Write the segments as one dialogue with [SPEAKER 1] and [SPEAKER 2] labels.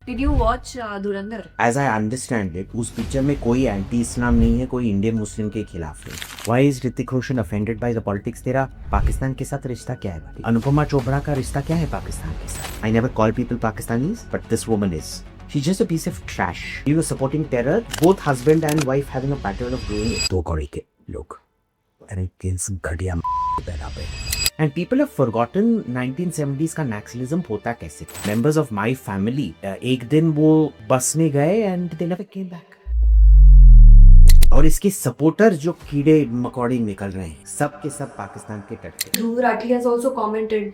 [SPEAKER 1] Did you watch Dhurandhar?
[SPEAKER 2] As I understand it, उस picture में कोई एंटी इस्लाम नहीं है, कोई इंडियन मुस्लिम के खिलाफ है. Why is Hrithik Roshan offended by the politics? तेरा पाकिस्तान के साथ रिश्ता क्या है भाई? अनुपमा चोपड़ा का रिश्ता क्या है पाकिस्तान के साथ? I never call people Pakistanis, but this woman is. She's just a piece of trash. You were supporting terror. Both husband and wife having a pattern of doing it. दो कौड़ी के लोग. अरे किस घटिया पैदा पे. And people have forgotten 1970s का नैक्सलिज्म होता कैसे. Members of my family एक दिन वो बस में गए and they never came back. और इसके सपोर्टर जो कीड़े मकोड़े निकल रहे हैं सब के सब पाकिस्तान के तट पे.
[SPEAKER 1] Dhruv Rathi has also commented,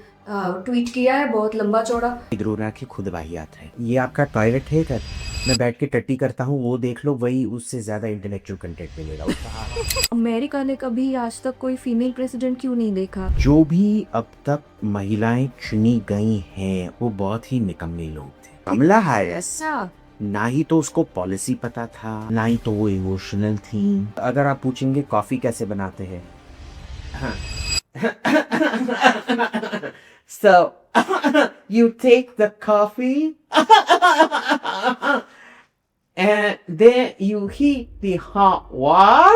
[SPEAKER 1] tweet किया है बहुत लंबा चौड़ा.
[SPEAKER 2] ध्रुव राठी खुद वाहियात है. ये आपका टॉयलेट है कर मैं बैठ के टट्टी करता हूँ वो देख लो, वही उससे ज्यादा इंटेलेक्चुअल कंटेंट मिलेगा.
[SPEAKER 1] अमेरिका ने कभी आज तक कोई फीमेल प्रेसिडेंट क्यों नहीं देखा?
[SPEAKER 2] जो भी अब तक महिलाएं चुनी गई हैं वो बहुत ही निकम्मे लोग थे. कमला हैरिस
[SPEAKER 1] ऐसा
[SPEAKER 2] ना ही तो उसको पॉलिसी पता था ना ही तो वो इमोशनल थी. अगर आप पूछेंगे कॉफी कैसे बनाते हैं, so you take the coffee and then you heat the hot water.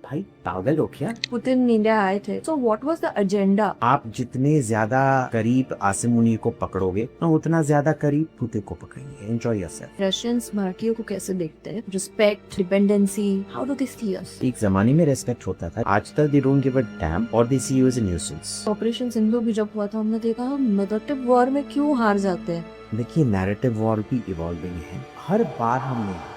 [SPEAKER 2] भाई पागल हो क्या?
[SPEAKER 1] पुतिन इंडिया आए थे. So what was the agenda?
[SPEAKER 2] आप जितने ज्यादा करीब आसिम मुनीर को पकड़ोगे उतना ज्यादा करीब पुतिन को पकड़ेंगे. Enjoy yourself.
[SPEAKER 1] रशियंस भारतीयों को कैसे देखते हैं? Respect, dependency, how do they see us?
[SPEAKER 2] एक जमाने में रेस्पेक्ट होता था, आज तक they don't give a damn और they see you as a nuisance.
[SPEAKER 1] Operation Sindhu भी जब हुआ था हमने देखा हम नैरेटिव वॉर में क्यों हार जाते हैं.
[SPEAKER 2] देखिए नैरेटिव वॉर भी इवॉल्विंग है. हर बार हमने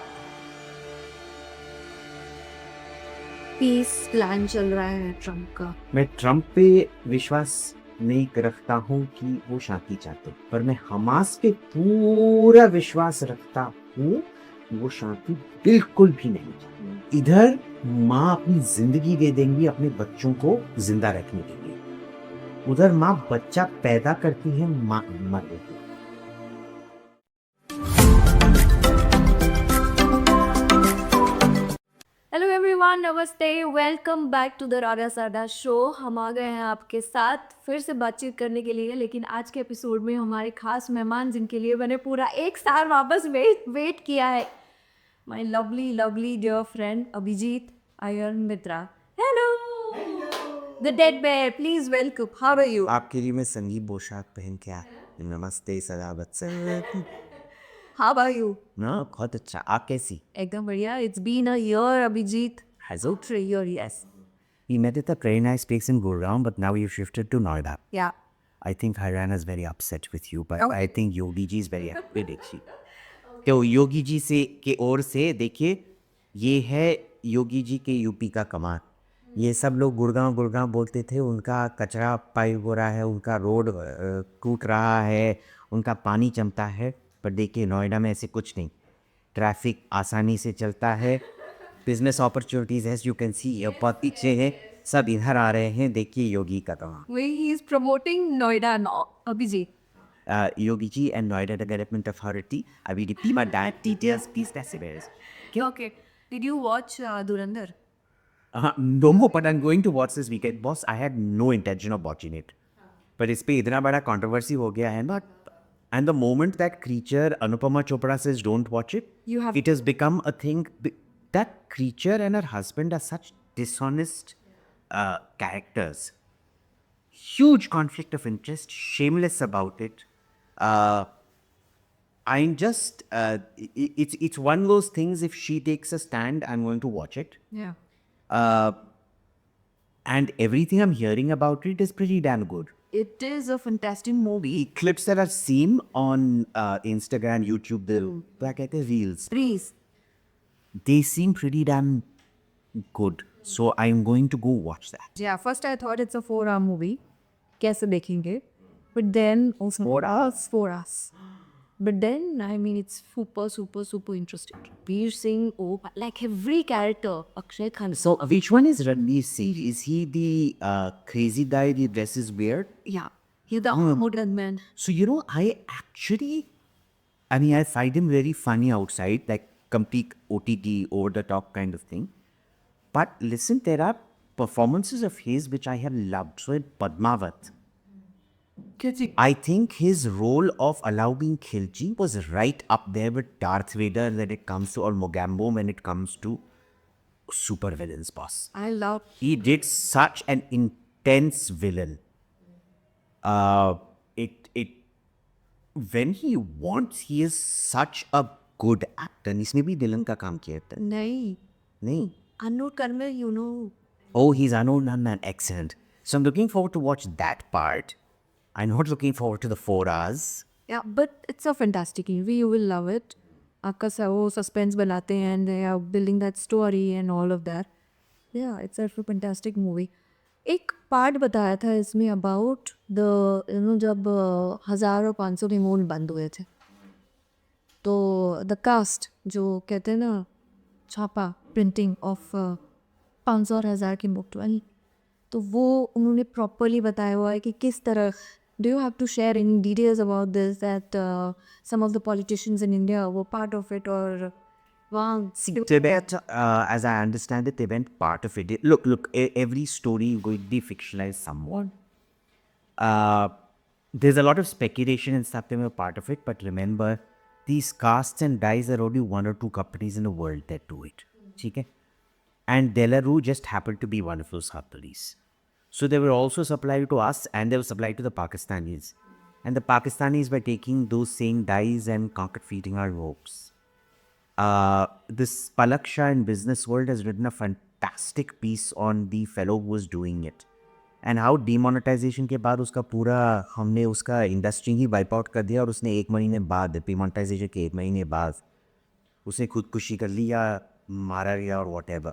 [SPEAKER 1] पीस प्लान चल रहा है ट्रम्प का.
[SPEAKER 2] मैं ट्रम्प पे विश्वास नहीं रखता हूँ कि वो शांति चाहते, पर मैं हमास पे पूरा विश्वास रखता हूँ वो शांति बिल्कुल भी नहीं चाहती. इधर माँ अपनी जिंदगी दे देंगी अपने बच्चों को जिंदा रखने के लिए, उधर माँ बच्चा पैदा करती है माँ मर देती है.
[SPEAKER 1] हेलो एवरीवन, नमस्ते, वेलकम बैक टू द राधा सादा शो. हम आ गए हैं आपके साथ फिर से बातचीत करने के लिए, लेकिन आज के एपिसोड में हमारे खास मेहमान जिनके लिए मैंने पूरा एक साल वापस वेट किया है, my lovely lovely dear friend Abhijit Iyer Mitra. Hello the dead bear, please welcome. How are you?
[SPEAKER 2] आपके लिए मैं संगीत पोशाक पहन के आया. नमस्ते सदाबत से.
[SPEAKER 1] How are you?
[SPEAKER 2] ना बहुत अच्छा. आप कैसी?
[SPEAKER 1] एकदम बढ़िया. It's been a year Abhijit.
[SPEAKER 2] Has it?
[SPEAKER 1] A year, yes.
[SPEAKER 2] We met at a very nice place in Gurgaon, but now you've shifted to Noida.
[SPEAKER 1] Yeah.
[SPEAKER 2] I think Haryana is very upset with you, but
[SPEAKER 1] Oh.
[SPEAKER 2] I think Yogi ji is very happy with you. तो योगी जी से के ओर से देखिए, ये है योगी जी के UP का कमाल. ये सब लोग गुड़गांव गुड़गांव बोलते थे, उनका कचरा पाइप हो रहा है, उनका रोड टूट रहा है, उनका पानी चमता है. पर देखिए नोएडा में ऐसे कुछ नहीं. ट्रैफिक आसानी से चलता है. Business opportunities as you can see बहुत पीछे है, सब इधर आ रहे हैं. देखिए योगी का कमाल.
[SPEAKER 1] He is promoting Noida now, Abhijit.
[SPEAKER 2] Yogi ji and Noida development authority. अभी repeat my direct details please पैसे.
[SPEAKER 1] Okay. Did you watch Dhurandhar?
[SPEAKER 2] No more, but I'm going to watch this weekend. Boss, I had no intention of watching it. पर इस पे इतना बड़ा controversy हो गया है ना. And the moment that creature Anupama Chopra says don't watch it,
[SPEAKER 1] You have-
[SPEAKER 2] it has become a thing. That creature and her husband are such dishonest characters. Huge conflict of interest, shameless about it. I'm just, it's one of those things, if she takes a stand, I'm going to watch it.
[SPEAKER 1] Yeah.
[SPEAKER 2] And everything I'm hearing about it is pretty damn good.
[SPEAKER 1] It is a fantastic movie.
[SPEAKER 2] Clips that are seen on Instagram, YouTube, the reels,
[SPEAKER 1] Please.
[SPEAKER 2] they seem pretty damn good. So I'm going to go watch that.
[SPEAKER 1] Yeah, first I thought it's a 4-hour movie. कैसे देखेंगे? But then also
[SPEAKER 2] 4 hours?
[SPEAKER 1] 4 hours. But then, I mean, it's super interesting. Veer Singh, oh, like every character, Akshay Khan.
[SPEAKER 2] So which one is Ranveer Singh? Is he the crazy guy that dresses weird?
[SPEAKER 1] Yeah, he's the modern man.
[SPEAKER 2] So, you know, I mean, I find him very funny outside, like complete OTT, over the top kind of thing. But listen, there are performances of his which I have loved. So in Padmavat, I think his role of Alauddin being Khilji was right up there with Darth Vader when it comes to, or Mogambo when it comes to super villains, boss.
[SPEAKER 1] I love.
[SPEAKER 2] He did such an intense villain. It when he wants, he is such a good actor. इसमें भी villain का काम किया था
[SPEAKER 1] नहीं,
[SPEAKER 2] नहीं?
[SPEAKER 1] Anu Karmel, you know.
[SPEAKER 2] Oh, he's Anand Nandan, excellent. So I'm looking forward to watch that part. I'm not looking forward to the 4 hours.
[SPEAKER 1] Yeah, but it's a fantastic movie. You will love it. आपका वो suspense बनाते हैं and they are building that story and all of that. Yeah, it's a fantastic movie. एक part बताया था इसमें about the जब 1000 और 500 के नोट बंद हुए थे तो द कास्ट जो कहते हैं ना छापा प्रिंटिंग ऑफ 500 और 1000 की नोट वाली तो वो उन्होंने प्रॉपरली बताया हुआ है कि किस तरह do you have to share in details about this that some of the politicians in India वो पार्ट ऑफ इट और वहाँ
[SPEAKER 2] Tibet, as I understand it, they went part of it. Look, every story will be fictionalized somewhat. There's a lot of speculation and stuff that were part of it, but remember, these casts and dyes are only 1 or 2 companies in the world that do it. Okay? And Delarue just happened to be one of those companies. So they were also supplied to us and they were supplied to the Pakistanis. And the Pakistanis were taking those same dyes and carpet feeding our ropes. This Palak Shah in Business World has written a fantastic piece on the fellow who was doing it. And how demonetization के बाद उसका पूरा हमने उसका industry ही wipe out कर दिया और उसने 1 महीने बाद डिमोनेटाइजेशन के 1 महीने बाद उसने खुदकुशी कर ली या मारा गया और whatever.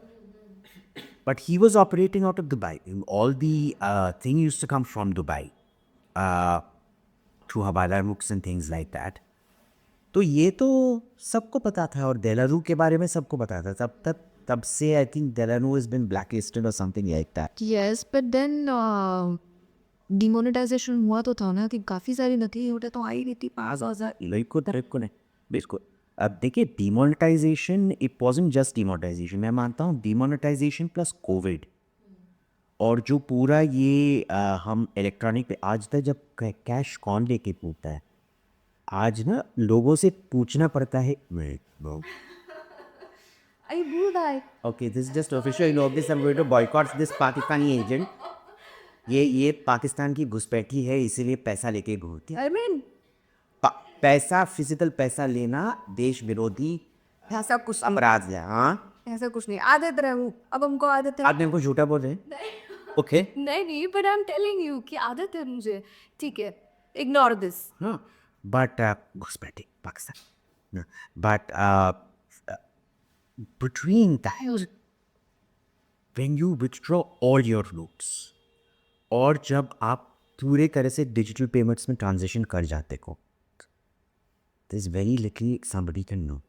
[SPEAKER 2] But he was operating out of Dubai. All the thing used to come from Dubai through Hawala books and things like that. तो ये तो सबको पता था और देलारू के बारे में सबको पता था तब से I think De La Rue has been blacklisted और something like that.
[SPEAKER 1] Yes but then demonetization हुआ तो था ना कि काफ़ी सारी नकली नोटें तो आई रही थी 5,000
[SPEAKER 2] बिल्कुल बिल्कुल. अब देखिए demonetisation it wasn't just demonetisation. मैं मानता हूँ डिमोनेटाइजेशन प्लस कोविड और जो पूरा ये हम इलेक्ट्रॉनिक पे आज तक जब कैश कौन लेके पूछता है आज ना लोगों से पूछना पड़ता है.
[SPEAKER 1] I do that.
[SPEAKER 2] Okay, this is just official. You know this. I'm going to boycott this Pakistani agent. ये पाकिस्तान की घुसपैठी है इसीलिए पैसा लेके घूमती है.
[SPEAKER 1] I mean,
[SPEAKER 2] पैसा फिजिकल पैसा लेना देश विरोधी
[SPEAKER 1] ऐसा कुछ
[SPEAKER 2] अपराध है. हाँ
[SPEAKER 1] ऐसा कुछ नहीं आदत रहे वो अब हमको आदत है
[SPEAKER 2] आप मेरे को झूठा बोल रहे हैं. ओके
[SPEAKER 1] नहीं but I am telling you कि आदत है मुझे ठीक है इग्नोर दिस
[SPEAKER 2] हाँ but घुसपैठी Pakistan. But between that when you withdraw all your notes और जब आप पूरे तरह से डिजिटल पेमेंट्स में ट्रांजेक्शन कर जाते हो this very लिटली somebody can know.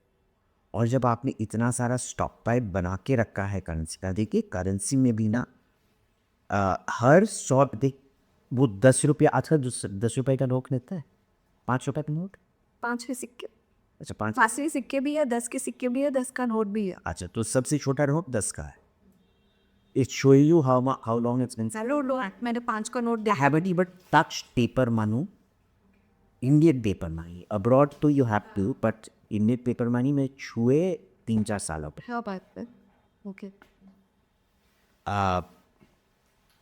[SPEAKER 2] और जब आपने इतना सारा स्टॉक पाइप बना के रखा है करेंसी का. देखिए करेंसी में भी ना हर 100 देख वो 10 रुपया आजकल 10 रुपये का नोट लेता है 5 रुपये का नोट
[SPEAKER 1] 5 के सिक्के
[SPEAKER 2] अच्छा 5
[SPEAKER 1] 5 के सिक्के भी है 10 के सिक्के भी है 10 का नोट भी है
[SPEAKER 2] अच्छा तो सबसे छोटा नोट 10 का है. It show you how long it's been.
[SPEAKER 1] Hello लो मैंने 5 का नोट देखा
[SPEAKER 2] haven't even touched paper money. Indian paper money abroad तो you have to but Indian paper money में छुए 3-4 सालों पे.
[SPEAKER 1] क्या बात है ओके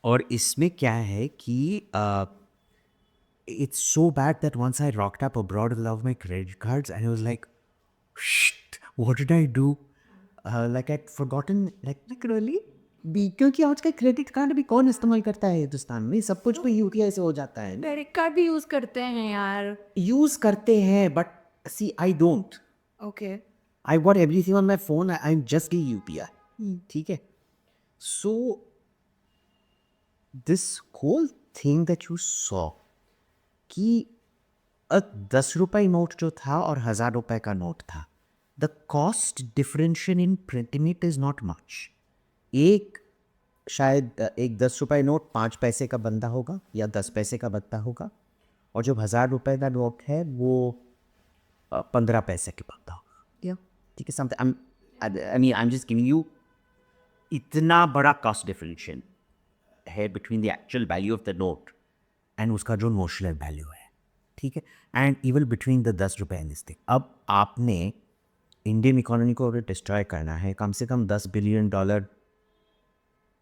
[SPEAKER 2] और इसमें क्या है कि it's so bad that once I rocked up abroad with all of my credit cards and I was like, shit, what did I do? Like I'd forgotten, like really? क्योंकि आज का क्रेडिट कार्ड भी कौन इस्तेमाल करता है हिंदुस्तान में. सब कुछ भी यूपीआई से हो जाता है.
[SPEAKER 1] क्रेडिट कार्ड भी यूज करते हैं यार
[SPEAKER 2] यूज करते हैं but see I don't.
[SPEAKER 1] Okay
[SPEAKER 2] I got everything on my phone. I'm just getting UPI. ठीक है. So this whole thing that you saw कि 10 रुपये नोट जो था और 1000 रुपये का नोट था the cost differential in printing it is not much. एक शायद एक 10 रुपये नोट 5 पैसे का बंदा होगा या 10 पैसे का बनता होगा और जो 1000 रुपये का नोट है वो 15 पैसे के बनता होगा.
[SPEAKER 1] या
[SPEAKER 2] ठीक है. Something I am just giving you इतना बड़ा कॉस्ट डिफरेंशियल है between the actual value of the note and उसका जो नोशनल वैल्यू है, ठीक है, एंड इवन बिटवीन द 10 रुपये एंड दिस थिंग। अब आपने इंडियन इकोनॉमी को अगर डिस्ट्रॉय करना है, कम से कम $10 बिलियन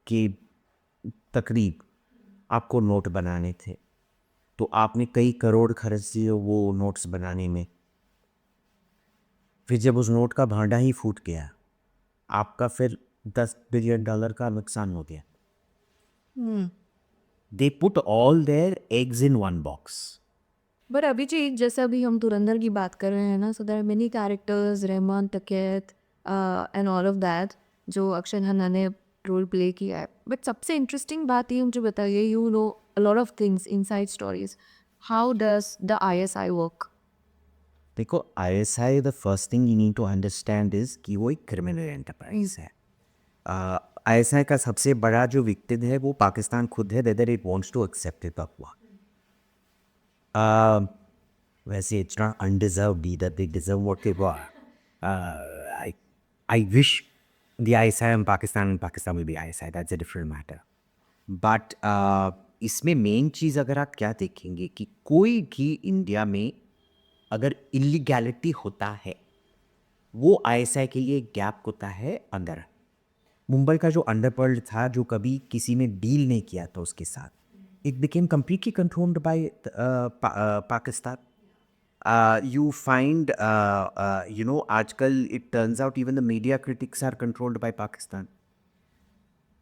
[SPEAKER 2] के तकरीब आपको नोट बनाने थे, तो आपने कई करोड़ खर्च दिए वो नोट्स बनाने में। फिर जब उस नोट का भांडा ही फूट गया, आपका फिर $10 बिलियन का नुकसान हो गया। They put all their eggs in one box.
[SPEAKER 1] But Abhijit, जैसे अभी हम धुरंधर की बात कर रहे हैं ना, so there are many characters, Rehman Dakait and all of that, जो अक्षय खन्ना ने रोल प्ले किया है। बट सबसे इंटरेस्टिंग बात ये मुझे बताइए, you know a lot of things inside stories, how does the ISI work?
[SPEAKER 2] देखो, ISI, the first thing you need to understand is कि वो एक क्रिमिनल एंटरप्राइज है। ISI का सबसे बड़ा जो विक्टिम है वो पाकिस्तान खुद है, whether it wants to accept it और हुआ। वैसे it's not undeserved either, they deserve what they were. I wish the ISI in Pakistan will be ISI, that's a different matter. But इसमें मेन चीज़ अगर आप क्या देखेंगे कि कोई भी इंडिया में अगर इलीगैलिटी होता है, वो ISI के लिए गैप होता है अंदर। मुंबई का जो अंडरवर्ल्ड था, जो कभी किसी ने डील नहीं किया था उसके साथ, it became completely controlled by Pakistan. You find, आजकल it turns out even the media critics are controlled by Pakistan.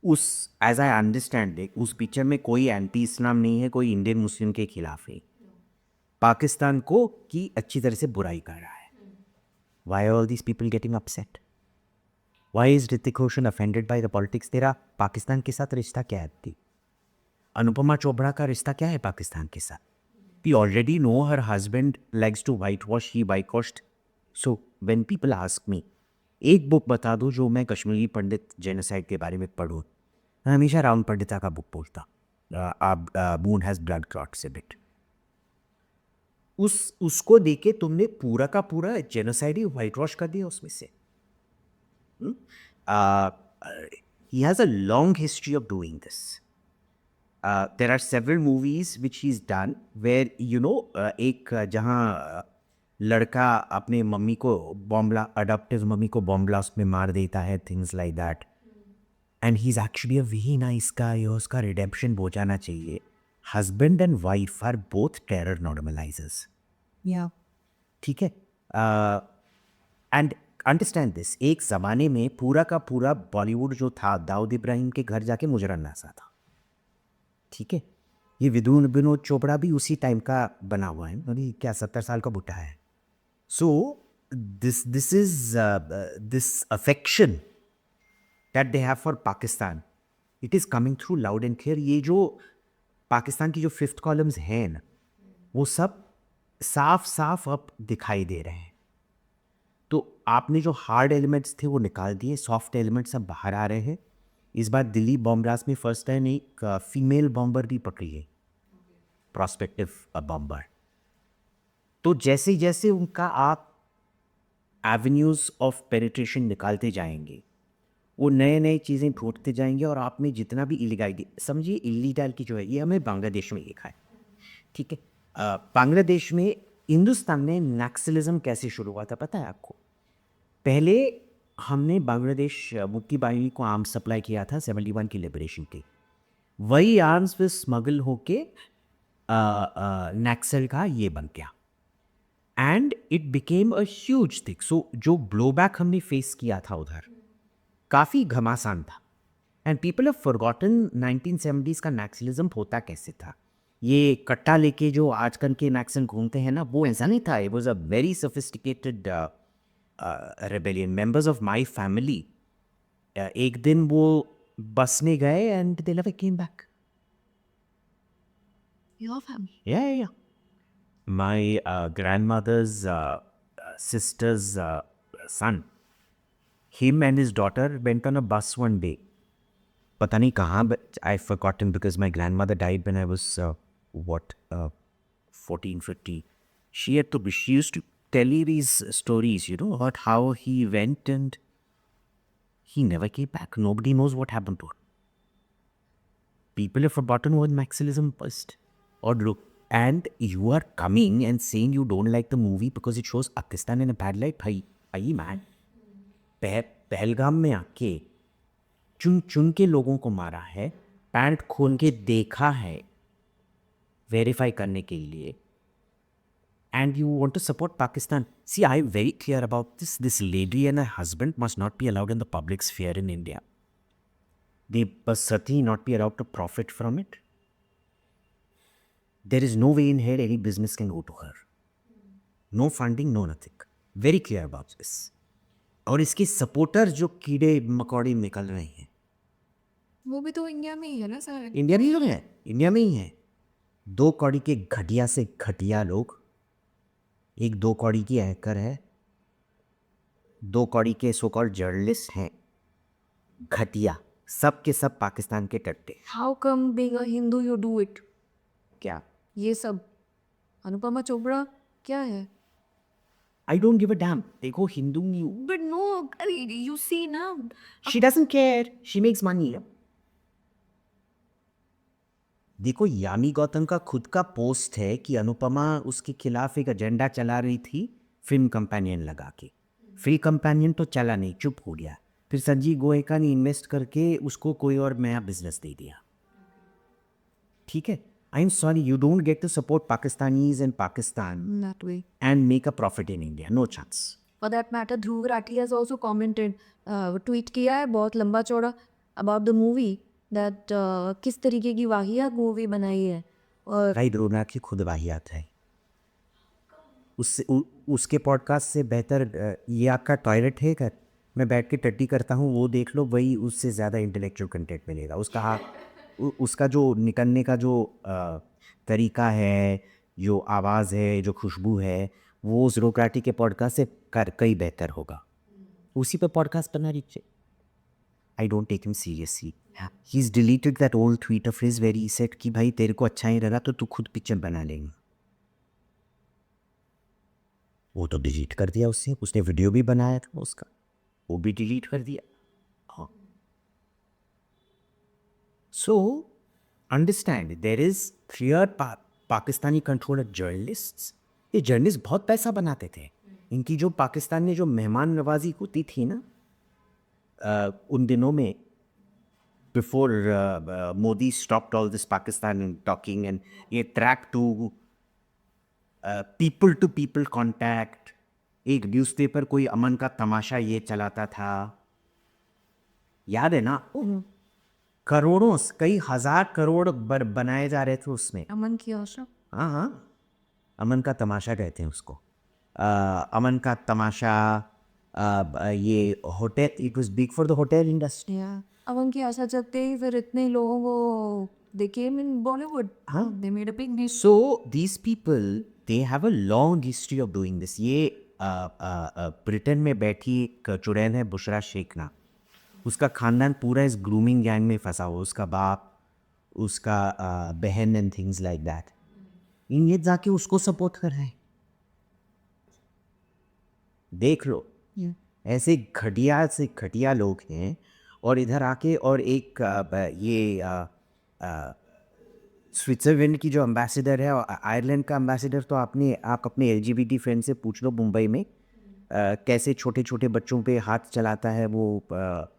[SPEAKER 2] उस एज आई अंडरस्टैंड इट, उस पिक्चर में कोई एंटी इस्लाम नहीं है, कोई इंडियन मुस्लिम के खिलाफ है, पाकिस्तान को की अच्छी तरह से बुराई कर रहा है। Why are all these people getting upset? Why is Hrithik Roshan offended by the politics? तेरा पाकिस्तान के साथ रिश्ता क्या है? थी अनुपमा चोपड़ा का रिश्ता क्या है पाकिस्तान के साथ? We already know her husband likes to whitewash, he whitewashed. So when people ask me, एक बुक बता दो जो मैं कश्मीरी पंडित जेनोसाइड के बारे में पढ़ूँ, मैं हमेशा राम पंडिता का बुक बोलता, moon has blood clots A bit. उसको देके तुमने पूरा का पूरा जेनोसाइड ही वाइट वॉश कर दिया उसमें से। he has a long history of doing this. There are several movies which he's done where एक जहाँ लड़का अपने मम्मी को अडॉप्टिव मम्मी को बॉम्ब ब्लास्ट में मार देता है, things like that, and he is actually a very nice guy, उसका रिडेम्पशन हो जाना चाहिए। Husband and wife are both terror normalizers, ठीक है। एंड अंडरस्टैंड दिस, एक ज़माने में पूरा का पूरा बॉलीवुड जो था, दाऊद इब्राहिम के घर जाके मुजरन नाचा था, ठीक है। ये विनोद चोपड़ा भी उसी टाइम का बना हुआ है, अभी क्या 70 साल का बुढ़ा है। So this is this affection that they have for Pakistan, it is coming through loud and clear. ये जो पाकिस्तान की जो फिफ्थ कॉलम्स हैं ना, वो सब साफ साफ अब दिखाई दे रहे हैं। तो आपने जो हार्ड एलिमेंट्स थे वो निकाल दिए, सॉफ्ट एलिमेंट्स अब बाहर आ रहे हैं। इस बार दिल्ली बॉम्ब ब्लास्ट में फर्स्ट टाइम एक फीमेल बॉम्बर भी पकड़ी है, प्रोस्पेक्टिव बॉम्बर। तो जैसे जैसे उनका आप एवेन्यूज़ ऑफ पेनिट्रेशन निकालते जाएंगे, वो नए नए चीज़ें ढूंढते जाएंगे, और आप में जितना भी इलीगैलिटी, समझिए इलीगैलिटी जो है, ये हमें बांग्लादेश में देखा है, ठीक है। बांग्लादेश में हिंदुस्तान में नक्सलिज्म कैसे शुरू हुआ था पता है आपको? पहले हमने बांग्लादेश मुक्ति बाहिनी को आर्म्स सप्लाई किया था 71 की लिबरेशन के, वही आर्म्स फिर स्मगल होके नक्सल का ये बन गया, and it became a huge thing. So जो ब्लोबैक हमने फेस किया था उधर काफ़ी घमासान था, and people have forgotten 1970s का नक्सलिज्म होता कैसे था। ये कट्टा लेके जो आजकल के नक्सल घूमते हैं ना, वो ऐसा नहीं था। It was a very sophisticated rebellion. Members of my family एक दिन वो बसने गए and they never came back.
[SPEAKER 1] Your family?
[SPEAKER 2] Yeah. My grandmother's sister's son, him and his daughter went on a bus one day. पता नहीं कहाँ, but I've forgotten because my grandmother died when I was 14, 15. She used to tell me these stories, about how he went and he never came back. Nobody knows what happened to him. People have forgotten when Marxism burst. और look, and you are coming and saying you don't like the movie because it shows Pakistan in a bad light. भाई man, Pahalgam में आके चुन चुन के लोगों को मारा है, पैंट खोल के देखा है वेरीफाई करने के लिए, and you want to support Pakistan. See, I'm very clear about this. This lady and her husband must not be allowed in the public sphere in India. They must certainly not be allowed to profit from it. There is no way in hell any business can go to her. No funding, no nothing. Very clear about this. और इसके supporter जो कीड़े मकोड़े निकल रहे हैं,
[SPEAKER 1] वो भी तो इंडिया में ही है ना सर।
[SPEAKER 2] इंडिया में ही है, इंडिया में ही है। 2 कौड़ी के घटिया से घटिया लोग, एक 2 कौड़ी की एंकर है, 2 कौड़ी के सो कॉल्ड जर्नलिस्ट हैं, घटिया, सब के सब पाकिस्तान के टट्टे।
[SPEAKER 1] How come being a Hindu you do it?
[SPEAKER 2] क्या?
[SPEAKER 1] ये सब अनुपमा चोपड़ा क्या है?
[SPEAKER 2] I don't give a damn. देखो Hindu,
[SPEAKER 1] but no, you see ना,
[SPEAKER 2] she doesn't care, she makes money. देखो यामी गौतम का खुद का पोस्ट है कि अनुपमा उसके खिलाफ एक एजेंडा चला रही थी फिल्म कंपेनियन लगा के। फिल्म कंपेनियन तो चला नहीं, चुप हो गया। फिर संजीव गोयका ने इन्वेस्ट करके उसको कोई और नया बिजनेस दे दिया। ठीक है, I am sorry, you don't get to support Pakistanis in Pakistan
[SPEAKER 1] that way.
[SPEAKER 2] And make a profit in India, no chance.
[SPEAKER 1] For that matter, Dhruv Rathi has also commented, tweet किया है बहुत लंबा चौड़ा about the movie that किस तरीके की वाहियात movie बनाई है। और
[SPEAKER 2] भाई ड्रोना की खुद वाहियात है। उसके पॉडकास्ट से बेहतर ये आपका टॉयलेट है कर, मैं बैठ के टट्टी करता हूँ वो देख लो, वही उससे ज़्यादा इंटेलेक्चुअल कंटेंट मिलेगा। उसका जो निकलने का जो तरीका है, जो आवाज़ है, जो खुशबू है, वो ज़रूक्राटी के पॉडकास्ट से कई बेहतर होगा। उसी पे पॉडकास्ट करना चाहिए। I don't take him seriously. He is deleted that old tweet of his very set कि भाई तेरे को अच्छा ही लगा तो तू खुद पिक्चर बना लेंगे। वो तो डिलीट कर दिया उसने वीडियो भी बनाया था उसका, वो भी डिलीट कर दिया। हाँ, so understand there is clear Pakistani control journalists. ये जर्नलिस्ट बहुत पैसा बनाते थे। इनकी जो पाकिस्तान में जो मेहमान नवाजी होती थी ना उन दिनों में, before Modi stopped all this Pakistan talking and ये track two people to people contact, एक न्यूज़पेपर कोई अमन का तमाशा ये चलाता था, याद है ना? करोड़ों, कई हजार करोड़ बनाए जा रहे थे उसमें।
[SPEAKER 1] अमन की आशा,
[SPEAKER 2] हाँ हाँ, अमन का तमाशा कहते हैं उसको। अमन का तमाशा, ये hotel, it was big for the hotel industry.
[SPEAKER 1] Aman ki Asha चलते ही फिर इतने लोगों को they came in Bollywood.
[SPEAKER 2] हाँ।
[SPEAKER 1] They made a big name.
[SPEAKER 2] So these people, they have a long history of doing this. ये ब्रिटेन में बैठी एक चुड़ैल है बुशरा शेख ना, उसका खानदान पूरा इस ग्रूमिंग गैंग में फंसा हुआ, उसका बाप, उसका बहन एंड थिंग्स लाइक दैट। इन ये जाके उसको सपोर्ट कर रहे हैं। देख लो, ऐसे घटिया से घटिया लोग हैं। और इधर आके और एक स्विट्ज़रलैंड की जो एम्बेसडर है और आयरलैंड का एम्बेसडर, तो आप अपने LGBT फ्रेंड से पूछ लो मुंबई में कैसे छोटे छोटे बच्चों पे हाथ चलाता है, वो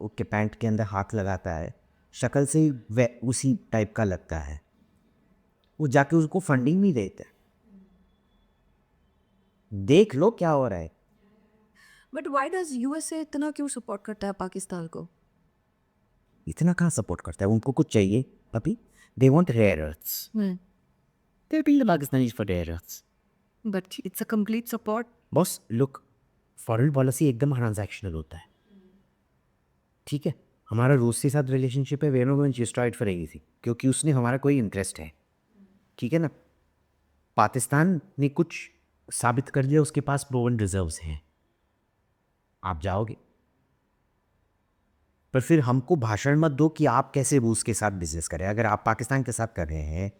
[SPEAKER 2] उसके पैंट के अंदर हाथ लगाता है, शक्ल से ही उसी टाइप का लगता है। वो जाके उसको फंडिंग नहीं देते। देख लो क्या हो रहा है।
[SPEAKER 1] बट व्हाई डज यूएसए इतना क्यों सपोर्ट करता है पाकिस्तान को?
[SPEAKER 2] इतना कहाँ सपोर्ट करता है, उनको कुछ चाहिए अभी। They want rare earths, they build Pakistanis for rare earths.
[SPEAKER 1] But it's a complete support.
[SPEAKER 2] Boss look, foreign policy एकदम ट्रांजैक्शनल होता है, ठीक है? हमारा रूस के साथ रिलेशनशिप है, we are not going to destroy it for anything, क्योंकि उसने हमारा कोई इंटरेस्ट है, ठीक है ना? पाकिस्तान ने कुछ साबित कर दिया, उसके पास प्रूवन रिजर्व्स हैं, आप जाओगे। पर फिर हमको भाषण मत दो कि आप कैसे रूस के साथ बिजनेस करें। अगर आप पाकिस्तान के साथ कर रहे हैं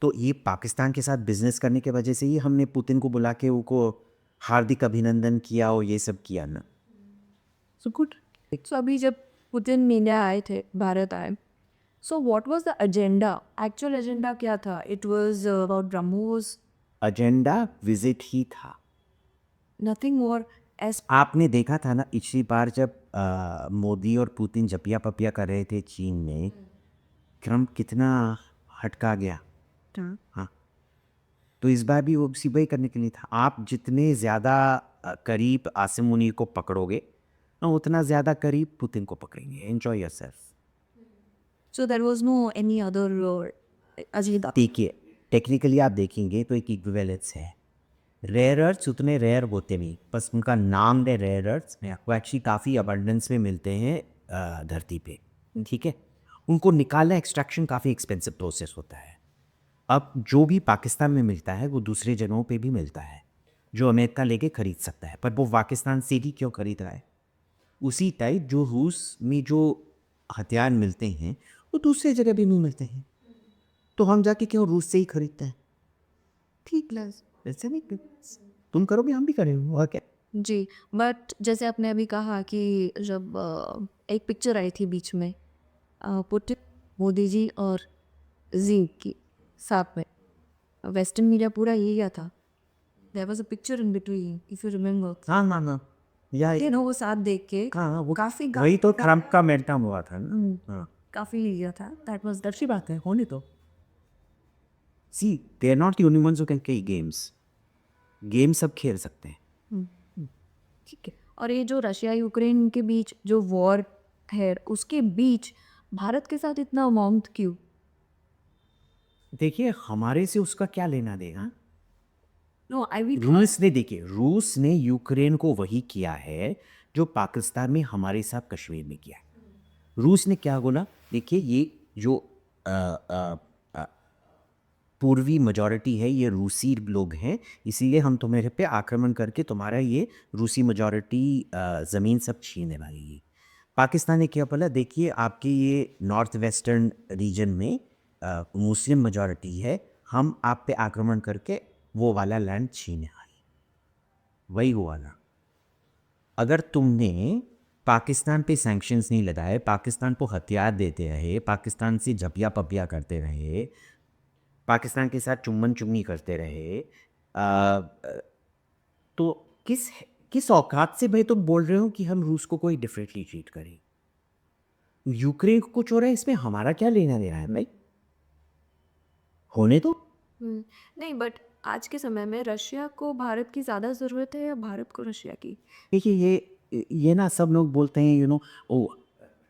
[SPEAKER 2] तो ये पाकिस्तान के साथ बिजनेस करने के वजह से ही हमने पुतिन को बुला के उनको हार्दिक अभिनंदन किया और ये सब किया ना। So good.
[SPEAKER 1] सो अभी जब पुतिन इंडिया आए थे, भारत आए, so what was the agenda? Actual agenda क्या था? It was about BrahMos,
[SPEAKER 2] agenda visit ही था।
[SPEAKER 1] नथिंग मोर एज
[SPEAKER 2] आपने देखा था ना पिछली बार जब मोदी और पुतिन जपिया पपिया कर रहे थे चीन में, ट्रम्प कितना हटका गया। हाँ, तो इस बार भी वो उसी वही करने के लिए था। आप जितने ज़्यादा करीब आसिम मुनीर को पकड़ोगे ना, उतना ज़्यादा करीब पुतिन को पकड़ेंगे। Enjoy yourself.
[SPEAKER 1] So there was no any other agenda.
[SPEAKER 2] देखिए, टेक्निकली आप देखेंगे तो एक इक्विवेलेंस है। रेयर अर्थ्स उतने रेयर होते नहीं, बस उनका नाम है रेयर अर्थ्स, वो एक्चुअली काफ़ी अबंडेंस में मिलते हैं धरती पे। ठीक है, उनको निकालना एक्सट्रैक्शन काफ़ी एक्सपेंसिव प्रोसेस होता है। अब जो भी पाकिस्तान में मिलता है वो दूसरे जगहों पे भी मिलता है, जो अमेरिका लेके खरीद सकता है, पर वो पाकिस्तान से ही क्यों खरीद रहा है? उसी टाइप जो रूस में जो हथियार मिलते हैं वो दूसरी जगह भी नहीं मिलते हैं, तो हम जाके क्यों रूस से ही खरीदते हैं? ठीक है, ऐसे नहीं तुम करोगे हम भी करेंगे, और क्या।
[SPEAKER 1] जी, बट जैसे आपने अभी कहा कि जब एक पिक्चर आई थी बीच में पुतिन, मोदी जी और जी की साथ में, वेस्टर्न मीडिया पूरा यही किया था। There was a picture in between if you remember.
[SPEAKER 2] हाँ हाँ हाँ, या
[SPEAKER 1] यू नो वो साथ देख के
[SPEAKER 2] हाँ, वो
[SPEAKER 1] काफी
[SPEAKER 2] वही तो ट्रम्प का मेल्टडाउन हुआ था ना। हाँ,
[SPEAKER 1] काफी लिया था। दैट वाज
[SPEAKER 2] अच्छी बात है, होने तो। See, they are not the only ones who can play games. Game सब खेल सकते हैं।
[SPEAKER 1] ठीक है। और ये जो रशिया यूक्रेन के बीच जो वॉर है उसके बीच भारत के साथ इतना अमाउंट क्यों?
[SPEAKER 2] देखिए, हमारे से उसका क्या लेना देना।
[SPEAKER 1] No I will.
[SPEAKER 2] रूस ने, देखिए, रूस ने यूक्रेन को वही किया है जो पाकिस्तान में हमारे साथ कश्मीर में किया है। रूस ने क्या बोला, देखिए ये जो अ, अ, अ, पूर्वी मेजॉरिटी है ये रूसी लोग हैं, इसीलिए हम तुम्हारे पे आक्रमण करके तुम्हारा ये रूसी मेजॉरिटी ज़मीन सब छीनने वाली। पाकिस्तान ने क्या बोला, देखिए आपके ये नॉर्थ वेस्टर्न रीजन में मुस्लिम मेजॉरिटी है, हम आप पे आक्रमण करके वो वाला लैंड छीने आए। वही हुआ ना। अगर तुमने पाकिस्तान पे सैंक्शंस नहीं लगाए, पाकिस्तान को हथियार देते रहे, पाकिस्तान से जपिया पपिया करते रहे, पाकिस्तान के साथ चुम्बन चुम्मी करते रहे, तो किस किस औकात से भाई तुम बोल रहे हो कि हम रूस को कोई डिफरेंटली ट्रीट करें? यूक्रेन को कुछ हो रहा है, इसमें हमारा क्या लेना देना है भाई? होने तो।
[SPEAKER 1] नहीं बट आज के समय में रशिया को भारत की ज़्यादा ज़रूरत है या भारत को रशिया की?
[SPEAKER 2] देखिए, ये ना सब लोग बोलते हैं, you know, O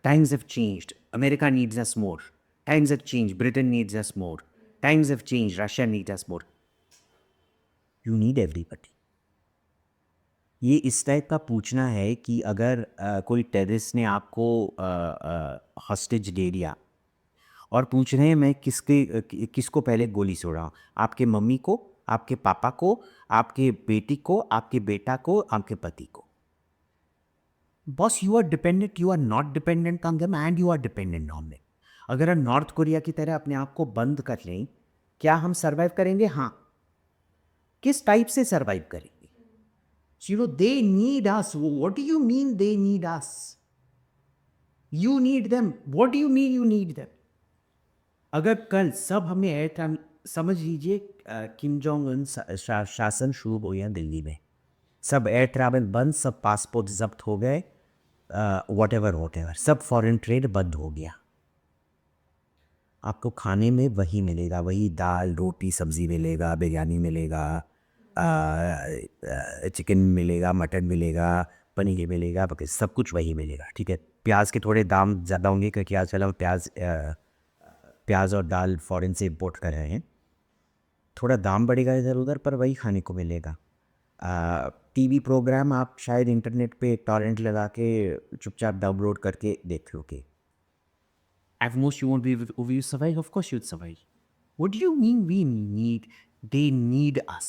[SPEAKER 2] times have changed, America needs us more, times have changed, Britain needs us more, times have changed, Russia needs us more. You need everybody. ये इस टाइप का पूछना है कि अगर कोई टेररिस्ट ने आपको हॉस्टेज ले लिया और पूछ रहे हैं मैं किसको पहले गोली छोड़ा, आपके मम्मी को, आपके पापा को, आपके बेटी को, आपके बेटा को, आपके पति को। Boss, you are dependent, you are not dependent on them and you are dependent on them. अगर हम नॉर्थ कोरिया की तरह अपने आप को बंद कर लें, क्या हम सर्वाइव करेंगे? हाँ। किस टाइप से सर्वाइव करेंगे? You know, they need us. What do you mean they need us? You need them. What do you mean you need them? अगर कल सब हमें एयर ट्रैवल, समझ लीजिए किम जोंग उन शासन शुरू हो गया दिल्ली में, सब एयर ट्रैवल बंद, सब पासपोर्ट जब्त हो गए, वॉट एवर सब फॉरेन ट्रेड बंद हो गया। आपको खाने में वही मिलेगा, वही दाल रोटी सब्ज़ी मिलेगा, बिरयानी मिलेगा, चिकन मिलेगा, मटन मिलेगा, पनीर मिलेगा, बल्कि सब कुछ वही मिलेगा। ठीक है, प्याज के थोड़े दाम ज़्यादा होंगे क्योंकि आजकल हम प्याज और दाल फॉरेन से इंपोर्ट कर रहे हैं, थोड़ा दाम बढ़ेगा इधर उधर, पर वही खाने को मिलेगा। टीवी प्रोग्राम आप शायद इंटरनेट पे टॉरेंट लगा के चुपचाप डाउनलोड करके देख लोगे। At most you won't be able to, will you survive? Of course you'd survive. What do you mean we need? They need us.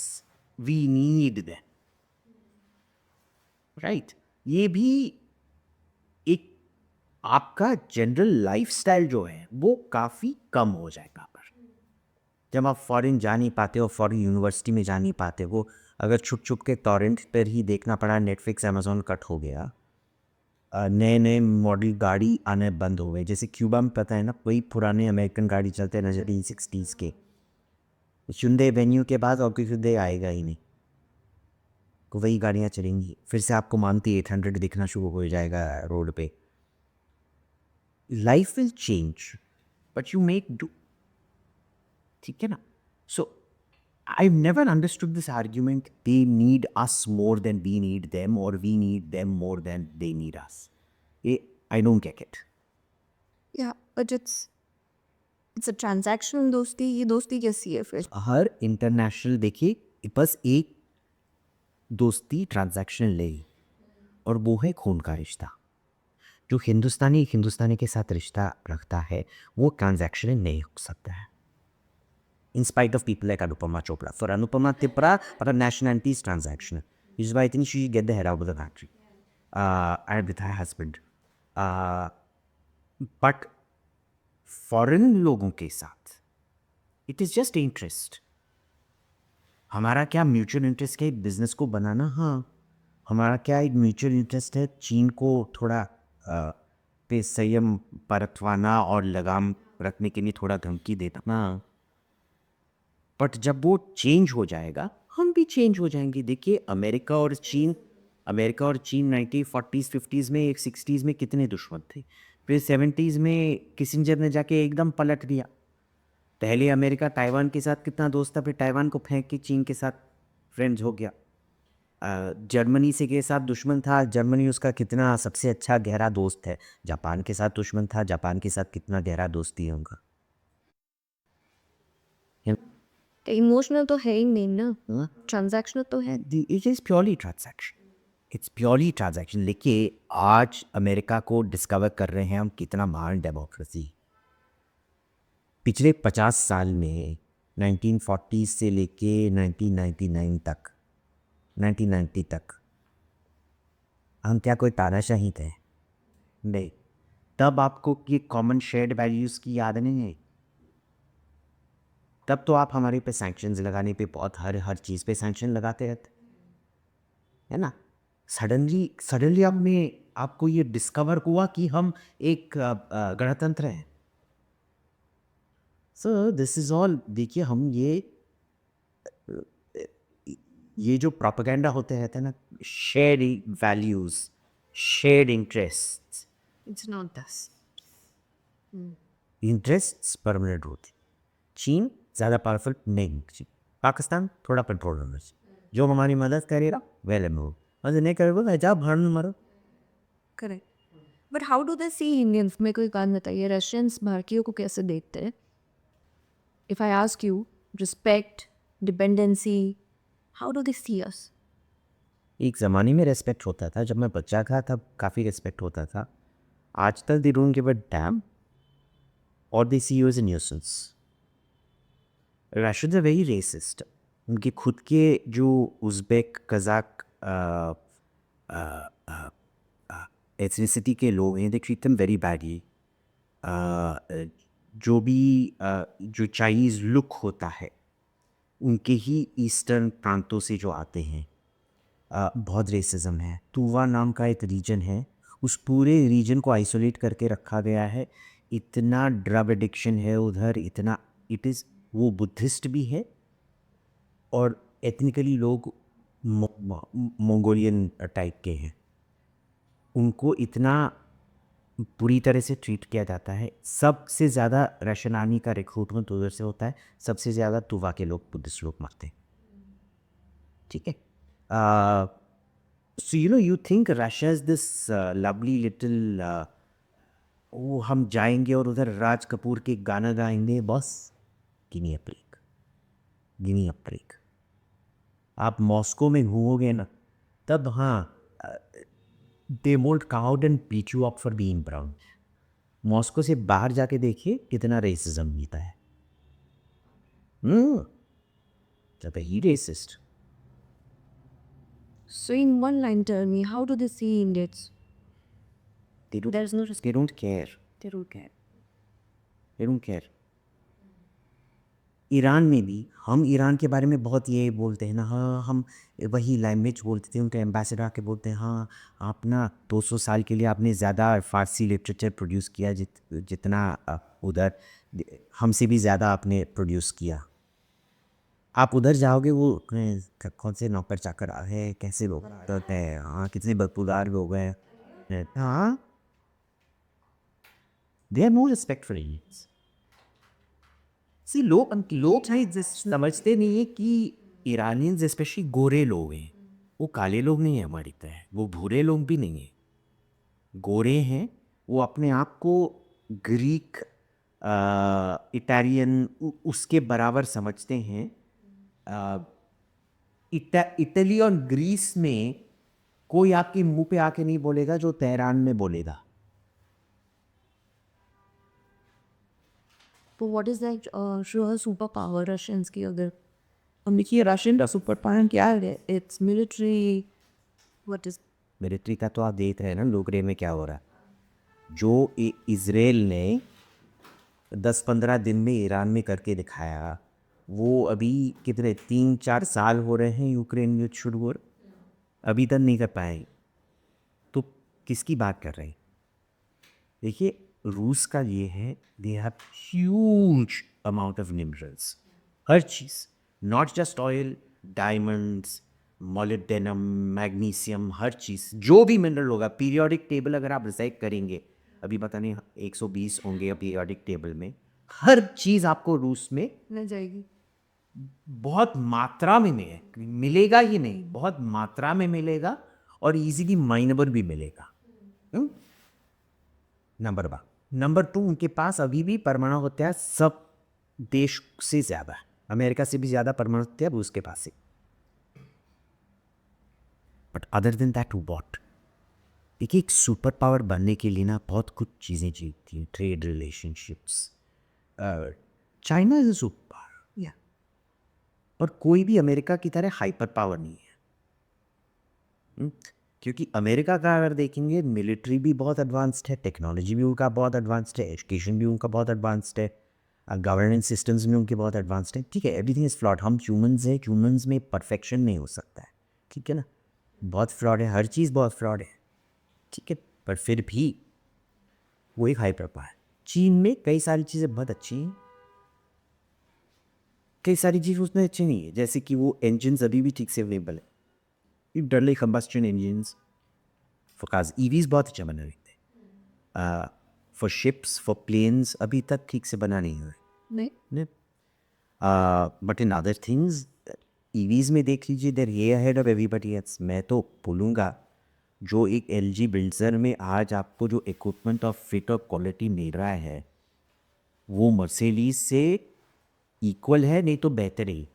[SPEAKER 2] We need them. Right? ये भी एक आपका जनरल लाइफस्टाइल जो है वो काफ़ी कम हो जाएगा पर जब आप फॉरेन जा नहीं पाते हो, फॉरेन यूनिवर्सिटी में जा नहीं पाते हो, अगर छुप छुप के टॉरेंट पर ही देखना पड़ा, नेटफ्लिक्स अमेजोन कट हो गया, नए नए मॉडल गाड़ी आने बंद हो गए। जैसे क्यूबा में पता है ना, वही पुराने अमेरिकन गाड़ी चलते हैं 1960s के। Hyundai वेन्यू के बाद और कोई Hyundai आएगा ही नहीं, तो वही गाड़ियाँ चलेंगी। फिर से आपको मानती 800 दिखना शुरू हो जाएगा रोड पे। Life will change but you make do, ठीक है ना? सो I've never understood this argument, they need us more than we need them, or we need them more than they need us. I don't get it.
[SPEAKER 1] या but it's a transactional दोस्ती, ये दोस्ती कैसी है फिर?
[SPEAKER 2] हर इंटरनेशनल देखिए, बस एक दोस्ती ट्रांजैक्शनल है, और वो है खून का रिश्ता। जो हिंदुस्तानी हिंदुस्तानी के साथ रिश्ता रखता है वो ट्रांजैक्शनल नहीं हो सकता है। In spite of people like Anupama Chopra. For Anupama Chopra, her nationality is transactional. Which is why I think she should get the hell out of the country. And with her husband. But foreign लोगों के साथ it is just interest. हमारा क्या mutual interest है business को बनाना? हाँ, हमारा क्या एक म्यूचुअल इंटरेस्ट है चीन को थोड़ा पे संयम परतवाना और लगाम रखने के लिए थोड़ा धमकी देना। हाँ, बट जब वो चेंज हो जाएगा हम भी चेंज हो जाएंगे। देखिए अमेरिका और चीन 1940s 50s में, एक 60s में कितने दुश्मन थे। फिर 70s में किसिंजर ने जाके एकदम पलट दिया। पहले अमेरिका ताइवान के साथ कितना दोस्त था, फिर ताइवान को फेंक के चीन के साथ फ्रेंड्स हो गया। जर्मनी से के साथ दुश्मन था, जर्मनी उसका कितना सबसे अच्छा गहरा दोस्त है। जापान के साथ दुश्मन था, जापान के साथ कितना गहरा दोस्ती है उनका।
[SPEAKER 1] इमोशनल तो है ही नहीं ना, ट्रांजैक्शनल तो है।
[SPEAKER 2] It is purely transaction, it's purely transaction. देखिए आज अमेरिका को डिस्कवर कर रहे हैं हम कितना महान डेमोक्रेसी। पिछले 50 साल में 1940 से लेके 1999 तक, 1990 तक हम क्या कोई तानाशाही थे? नहीं। तब आपको ये कॉमन शेयर्ड वैल्यूज़ की याद नहीं है? तब तो आप हमारे पे सैंक्शंस लगाने पे बहुत हर चीज़ पे सैंक्शन लगाते रहते, है ना? सडनली अब में आपको ये डिस्कवर हुआ कि हम एक गणतंत्र हैं। So this is all. देखिए हम ये जो प्रोपेगेंडा होते रहते हैं ना, shared values, shared interests,
[SPEAKER 1] it's not दस।
[SPEAKER 2] इंटरेस्ट्स परमानेंट होते। चीन ज़्यादा पावरफुल नहीं, पाकिस्तान थोड़ा कंट्रोल होना चाहिए। जो हमारी मदद करेगा वेल एंड गुड, मदद नहीं करेगा जा भाड़ में मरो।
[SPEAKER 1] Correct, but how do they see Indians? में कोई बात बताइए, रशियंस भारतीयों को कैसे देखते हैं? If I ask you, respect, dependency, how do they see us?
[SPEAKER 2] एक ज़माने में रेस्पेक्ट होता था, जब मैं बच्चा था तब काफ़ी रेस्पेक्ट होता था। आज तक they don't give a damn, और they see you as a nuisance. Russians are very racist. उनके खुद के जो उज़्बेक, कज़ाक एथनिसिटी के लोग हैं, they treat them very badly. जो भी जो चाइनीज़ लुक होता है उनके ही ईस्टर्न प्रांतों से जो आते हैं, बहुत रेसिज्म है। तुवा नाम का एक रीजन है, उस पूरे रीजन को आइसोलेट करके रखा गया है। इतना ड्रग एडिक्शन है उधर, इतना इट इज़, वो बुद्धिस्ट भी है और एथनिकली लोग मंगोलियन टाइप के हैं। उनको इतना बुरी तरह से ट्रीट किया जाता है। सबसे ज़्यादा रशियन आर्मी का रिक्रूटमेंट उधर से होता है, सबसे ज़्यादा तुवा के लोग, बुद्धिस्ट लोग मरते हैं, ठीक है? So you think Russia is this lovely little, वो हम जाएंगे और उधर राज कपूर के गाना गाएंगे, बस gimme a break, gimme a break. आप मॉस्को में घूमोगे ना, तब हाँ, they won't come out and beat you up for being brown. Moscow से बाहर जाके देखिए कितना रेसिज्म मिलता है। ही racist.
[SPEAKER 1] So in one line, tell me, how do they see Indians? There's no
[SPEAKER 2] They don't care.
[SPEAKER 1] They don't care.
[SPEAKER 2] They don't care. Iran में भी हम ईरान के बारे में बहुत ये बोलते हैं ना, हाँ हम वही लैंग्वेज बोलते थे, उनके एम्बेसडर आके बोलते हैं हाँ आप ना 200 साल के लिए आपने ज़्यादा फ़ारसी लिटरेचर प्रोड्यूस किया जितना उधर हमसे भी ज़्यादा आपने प्रोड्यूस किया। आप उधर जाओगे वो कौन से नौकर चाकर आ है, कैसे लोग होते हैं, हाँ कितने बदबूदार लोग हैं, हाँ they are no respect for Indians. सी लोग लोग शायद समझते नहीं है कि ईरानियंस स्पेशली गोरे लोग हैं, वो काले लोग नहीं है हमारी तरह, वो भूरे लोग भी नहीं है, गोरे हैं। वो अपने आप को ग्रीक इटालियन उसके बराबर समझते हैं। अ, इटली और ग्रीस में कोई आपके मुंह पे आके नहीं बोलेगा जो तेहरान में बोलेगा।
[SPEAKER 1] तो what is that super power Russians की? अगर
[SPEAKER 2] हम देखिए रशियन का सुपर पावर क्या है,
[SPEAKER 1] it's military, what is?
[SPEAKER 2] Military का तो आप देख रहे हैं ना यूक्रेन में क्या हो रहा है। जो इजराइल ने 10-15 दिन में ईरान में करके दिखाया, वो अभी कितने 3-4 साल हो रहे हैं यूक्रेन युद्ध शुरू हो, अभी तक नहीं कर पाए। तो किसकी बात कर रहे हैं? देखिए रूस का ये है, they have huge amount of minerals, हर चीज़, not just oil, diamonds, molybdenum, magnesium, हर चीज़ जो भी मिनरल होगा पीरियोडिक टेबल अगर आप रिसाइक करेंगे, अभी पता नहीं 120 होंगे पीरियोडिक टेबल में, हर चीज़ आपको रूस में
[SPEAKER 1] मिल जाएगी।
[SPEAKER 2] बहुत मात्रा में मिलेगा ही नहीं, बहुत मात्रा में मिलेगा और इजीली माइनेबल भी मिलेगा। नंबर 1। नंबर 2, उनके पास अभी भी परमाणु हथियार सब देश से ज़्यादा है, अमेरिका से भी ज़्यादा परमाणु हथियार रूस के पास है। But other than that what? देखिए एक सुपर पावर बनने के लिए ना बहुत कुछ चीज़ें चाहिए, trade relationships. China is a super power, या और कोई भी अमेरिका की तरह हाइपर पावर नहीं है। क्योंकि अमेरिका का अगर देखेंगे मिलिट्री भी बहुत एडवांस्ड है, टेक्नोलॉजी भी उनका बहुत एडवांस्ड है, एजुकेशन भी उनका बहुत एडवांस्ड है, गवर्नेंस सिस्टम्स भी उनके बहुत एडवांस्ड हैं। ठीक है, एवरीथिंग इज़ फ्लॉड, हम ह्यूमंस हैं, ह्यूमंस में परफेक्शन नहीं हो सकता है, ठीक है ना, बहुत फ्लॉड है, हर चीज़ बहुत फ्लॉड है, ठीक है, पर फिर भी वो एक हाइपर पावर है। चीन में कई सारी चीज़ें बहुत अच्छी हैं, कई सारी चीज़ उसमें अच्छी नहीं है, जैसे कि वो इंजन्स अभी भी ठीक से अवेलेबल है, internal combustion engines, for cars EVs बहुत अच्छा बना रहे थे, फॉर शिप्स, फॉर प्लेन्स अभी तक ठीक से बना नहीं हुआ
[SPEAKER 1] नहीं,
[SPEAKER 2] है। But in other things EVs में देख लीजिए, देर ये अहेड ऑफ एवरीबडी एल्स। मैं तो बोलूँगा जो एक LG बिल्डर में आज आपको जो इक्विपमेंट और फिट और क्वालिटी मिल रहा है वो मर्सिडीज से इक्वल है, नहीं तो बेहतर ही,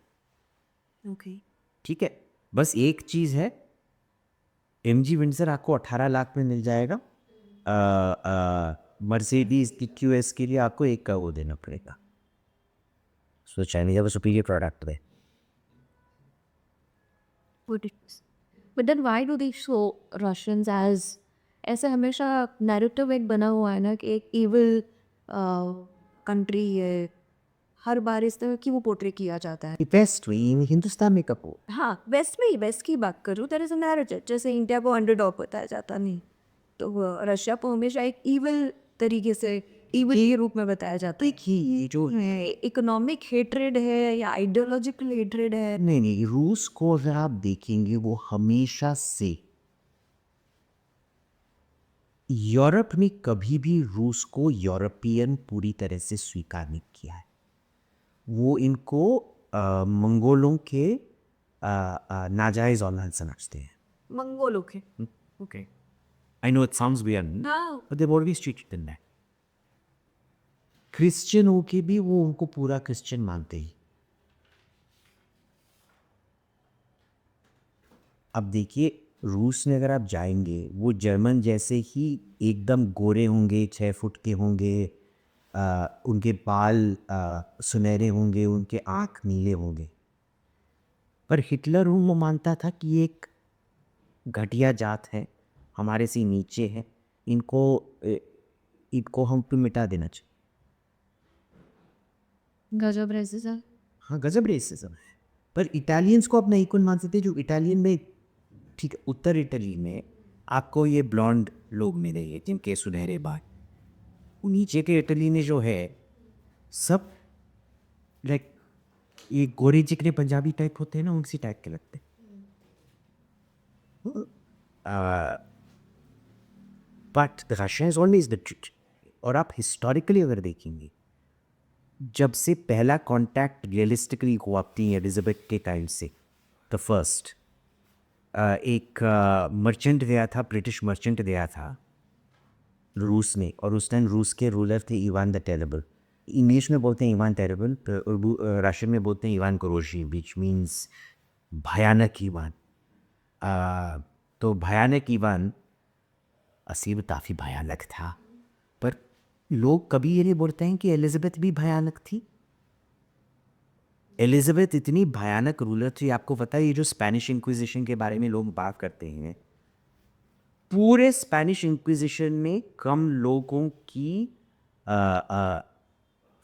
[SPEAKER 1] ओके।
[SPEAKER 2] ठीक है। बस एक चीज़ है, MG विंडसर आपको 18 लाख में मिल जाएगा, मर्सिडीज की QS के लिए आपको 1 का वो देना पड़ेगा। सो चाइनीज है सुपीरियर प्रोडक्ट है।
[SPEAKER 1] What it is. But then why do they show Russians as, ऐसे हमेशा नैरेटिव एक बना हुआ है ना कि एक इविल कंट्री है, हर बार इस तरह की वो पोर्ट्रे किया जाता है।
[SPEAKER 2] बेस्ट हिंदुस्तान में कपूर,
[SPEAKER 1] हाँ, वेस्ट में ही, वेस्ट की बात करूँ, देयर इज अ नैरेटिव, जैसे इंडिया को अंडरडॉग बताया जाता नहीं, तो रशिया को हमेशा एक इविल तरीके से, इविल के रूप में बताया जाता है कि ये जो है इकोनॉमिक हेट्रेड है या आइडियोलॉजिकल हेट्रेड है।
[SPEAKER 2] नहीं रूस को अगर आप देखेंगे वो हमेशा से, यूरोप में कभी भी रूस को यूरोपियन पूरी तरह से स्वीकार नहीं किया है, वो इनको मंगोलों के नाजायज औलाद समझते हैं।
[SPEAKER 1] मंगोलों के,
[SPEAKER 2] okay, I know it sounds weird,
[SPEAKER 1] हाँ,
[SPEAKER 2] but they always treated in that. Christian होके भी वो उनको पूरा क्रिश्चियन मानते ही। अब देखिए रूस में अगर आप जाएंगे वो जर्मन जैसे ही एकदम गोरे होंगे, 6 फुट के होंगे, उनके बाल सुनहरे होंगे, उनके आँख नीले होंगे, पर हिटलर वो मानता था कि ये एक घटिया जात है, हमारे से नीचे है, इनको इनको हम पे मिटा देना चाहिए।
[SPEAKER 1] गजब रेसिज्म।
[SPEAKER 2] हाँ गजब रेसिज्म है। पर इटालियंस को अपना इक्वल मानते थे, जो इटालियन में, ठीक है, उत्तर इटली में आपको ये ब्लॉन्ड लोग मिलेंगे जिनके सुनहरे बाल, नीचे के इटली में जो है सब लाइक ये गोरे चिकने पंजाबी टाइप होते हैं ना, उसी टाइप के लगते हैं। But the Russia is always the truth. और आप हिस्टोरिकली अगर देखेंगे, जब से पहला कांटेक्ट रियलिस्टिकली हुआ अपनी एलिजाबेथ के टाइम से, द फर्स्ट एक मर्चेंट गया था, ब्रिटिश मर्चेंट गया था रूस में, और उस टाइम रूस के रूलर थे इवान द टेरेबल। इंग्लिश में बोलते हैं इवान टेरेबल, रशियन में बोलते हैं इवान क्रोशी, विच मीन्स भयानक इवान। तो भयानक इवान असीब काफ़ी भयानक था, पर लोग कभी ये नहीं बोलते हैं कि एलिजाबेथ भी भयानक थी। एलिजाबेथ इतनी भयानक रूलर थी, आपको पता है ये जो स्पेनिश इंक्विजिशन के बारे में लोग बात करते हैं, पूरे स्पेनिश इंक्विजिशन में कम लोगों की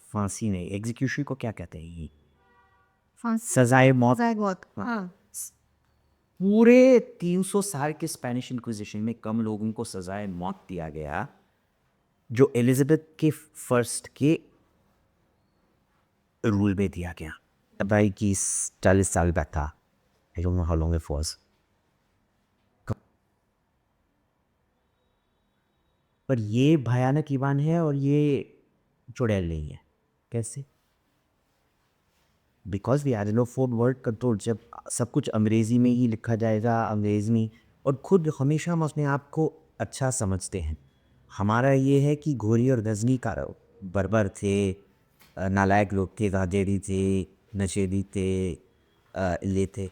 [SPEAKER 2] फांसी नहीं, एग्जीक्यूशन को क्या कहते हैं ये, सजाए मौत।
[SPEAKER 1] हाँ।
[SPEAKER 2] पूरे 300 साल के स्पेनिश इंक्विजिशन में कम लोगों को सजाए मौत दिया गया जो एलिजाबेथ के फर्स्ट के रूल में दिया गया। भाई की 40 साल बैक था। I don't know how long it was. पर ये भयानक ईवान है और ये चुड़ैल नहीं है। कैसे? Because we are in fourth world control. जब सब कुछ अंग्रेज़ी में ही लिखा जाएगा, अंग्रेज़ में, और खुद हमेशा हम अपने आप को अच्छा समझते हैं। हमारा ये है कि घोरी और गजनी का बर्बर थे, नालायक लोग थे, गाजेरी थे, नशेदी थे, ले थे।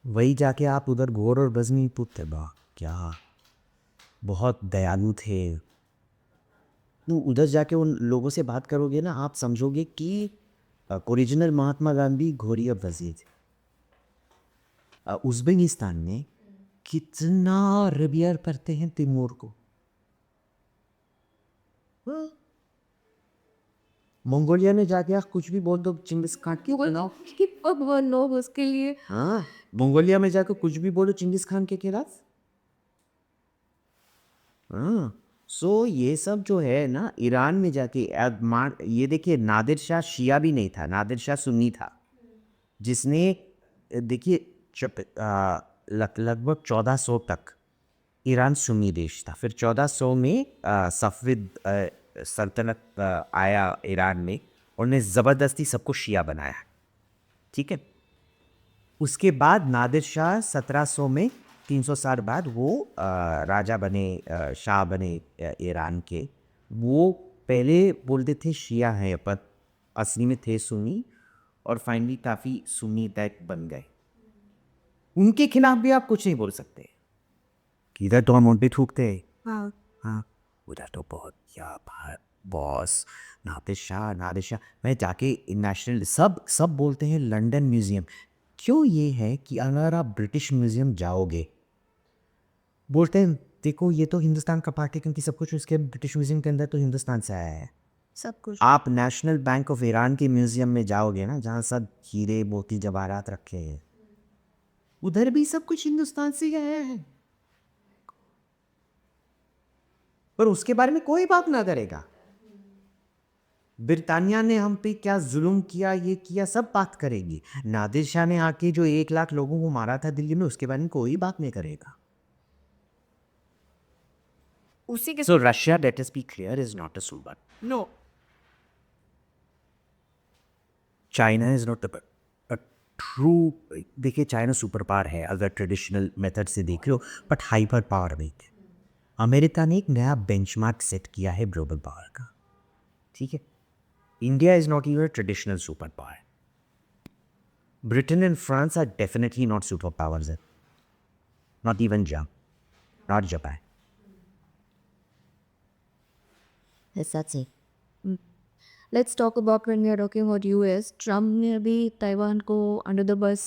[SPEAKER 2] वही जाके आप उधर घोर और गजनी पूछते बा क्या बहुत दयालु थे। तो उधर जाके उन लोगों से बात करोगे ना, आप समझोगे कि ओरिजिनल महात्मा गांधी घोरी और गजनी थे। उज़्बेकिस्तान में कितना रिवियर करते हैं तिमूर को। मंगोलिया में जाके आप कुछ भी बोल दो, चिंगिस खान की बनाओ।
[SPEAKER 1] लोग उसके लिए
[SPEAKER 2] हाँ, मंगोलिया में जाकर कुछ भी बोलो चिंगिस खान के खिलाफ। हाँ, सो ये सब जो है ना, ईरान में जाके ये देखिए, नादिर शाह शिया भी नहीं था, नादिर शाह सुन्नी था, जिसने देखिए लगभग 1400 तक ईरान सुन्नी देश था। फिर 1400 में सफविद सल्तनत आया ईरान में, और उन्हें ज़बरदस्ती सबको शिया बनाया। ठीक है, उसके बाद नादिर शाह 1700 में, 300 साल बाद वो राजा बने, शाह बने ईरान के। वो पहले बोलते थे शिया हैं, पर असली में थे सुन्नी, और फाइनली काफ़ी सुन्नी टाइप बन गए। उनके खिलाफ भी आप कुछ नहीं बोल सकते। इधर तो हम उन पे थूकते हैं,
[SPEAKER 1] हाँ
[SPEAKER 2] हाँ, उधर तो बहुत क्या बॉस, नादिर शाह। मैं जाके नेशनल सब बोलते हैं लंदन म्यूज़ियम। क्यों ये है कि अगर आप ब्रिटिश म्यूज़ियम जाओगे, बोलते हैं देखो ये तो हिंदुस्तान का पार्ट है, क्योंकि सब कुछ उसके ब्रिटिश म्यूज़ियम के अंदर तो हिंदुस्तान से आया है।
[SPEAKER 1] सब कुछ।
[SPEAKER 2] आप नेशनल बैंक ऑफ ईरान के म्यूज़ियम में जाओगे ना, जहाँ सब हीरे मोती जवाहरात रखे हैं, उधर भी सब कुछ हिंदुस्तान से आया है, पर उसके बारे में कोई बात ना करेगा। ब्रिटानिया ने हम पे क्या जुल्म किया, ये किया, सब बात करेगी। नादिर शाह ने आके जो 1 लाख लोगों को मारा था दिल्ली में, उसके बारे में कोई बात नहीं करेगा।
[SPEAKER 1] उसी के
[SPEAKER 2] So Russia, let us be clear, is not a super.
[SPEAKER 1] No
[SPEAKER 2] China is not a true. देखिए, चाइना सुपर पावर है अगर ट्रेडिशनल मेथड से देख लो, बट हाइपर पावर नहीं है। अमेरिका ने एक नया बेंचमार्क सेट किया है ग्लोबल पावर का। ठीक है, India is not even traditional super power. Britain and France are definitely not super powers, not even not Japan.
[SPEAKER 1] That's it. Let's talk about when we are talking about US. Trump ने अभी Taiwan को under the bus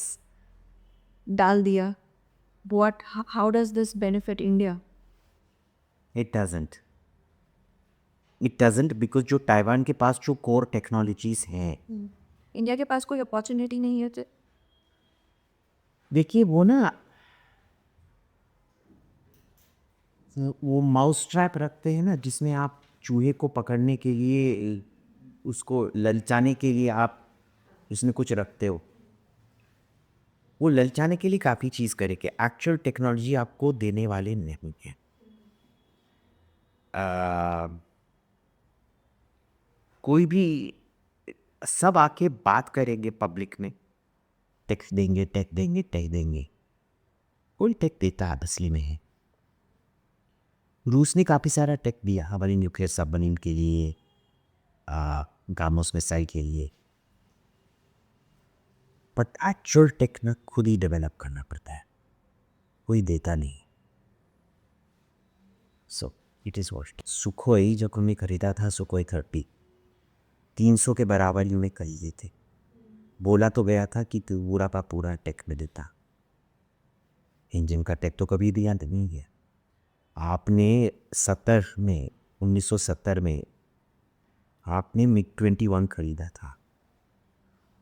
[SPEAKER 1] डाल दिया. How does this benefit India?
[SPEAKER 2] It doesn't. It doesn't because जो Taiwan के पास जो core technologies हैं,
[SPEAKER 1] India के पास कोई अपॉर्चुनिटी नहीं है तो
[SPEAKER 2] देखिए वो माउस ट्रैप रखते हैं ना, जिसमें आप चूहे को पकड़ने के लिए, उसको ललचाने के लिए आप उसमें कुछ रखते हो। वो ललचाने के लिए काफ़ी चीज़ करेंगे, एक्चुअल टेक्नोलॉजी आपको देने वाले नहीं है। कोई भी, सब आके बात करेंगे पब्लिक में, टैक्स देंगे, टैक्स देंगे, टैक्स देंगे। कोई टैक्स देता है असली में है। रूस ने काफ़ी सारा टेक दिया हमारी न्यूक्लियर सबमरीन के लिए, गामोस मिसाइल के लिए, बट एक्चुअल टेक ना खुद ही डेवलप करना पड़ता है, कोई देता नहीं। So it is what. Sukhoi जब हमने खरीदा था, सुखोई 30 300 के बराबर ही उन्हें खरीदे थे। बोला तो गया था कि तू पूरा का पूरा टेक में देता, इंजन का टेक तो कभी दिया नहीं है। आपने 1970 में आपने मिग 21 खरीदा था,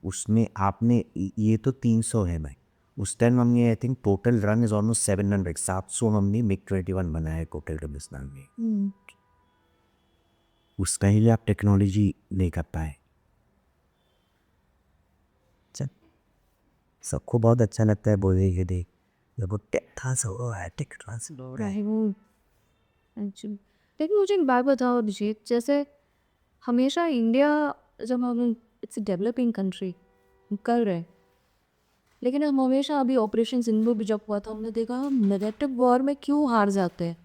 [SPEAKER 2] उसमें आपने ये तो 300 है भाई। उस टाइम हमने I think total run is almost 700 हमने मिग 21 बनाया टोटल हिंदुस्तान में। उस टाइम आप टेक्नोलॉजी नहीं कर पाए। चल, सबको बहुत अच्छा लगता है बोले ये देख, जब वो टेक था सब वो है टेक ट्रांसफर है।
[SPEAKER 1] एक्चुअली। लेकिन मुझे एक बात बताओ अभिजीत, जैसे हमेशा इंडिया, जब हम इट्स डेवलपिंग कंट्री कर रहे हैं, लेकिन हम हमेशा अभी ऑपरेशन सिंधु भी जब हुआ था हमने देखा हम नेगेटिव वॉर में क्यों हार जाते हैं।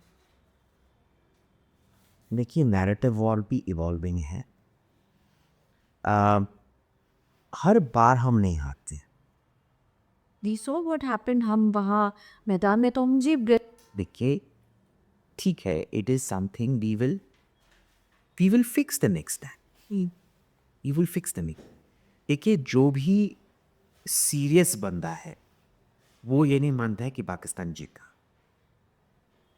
[SPEAKER 2] देखिए नैरेटिव वॉर भी इवॉल्विंग है। आ, हर बार हम नहीं हारते।
[SPEAKER 1] वी सो व्हाट हैपेंड, हम वहाँ मैदान में तो हम जीत गए।
[SPEAKER 2] देखिए ठीक है, it is something we will fix the next time, we will fix the next. देखिए जो भी सीरियस बंदा है वो ये नहीं मानता है कि पाकिस्तान जीता।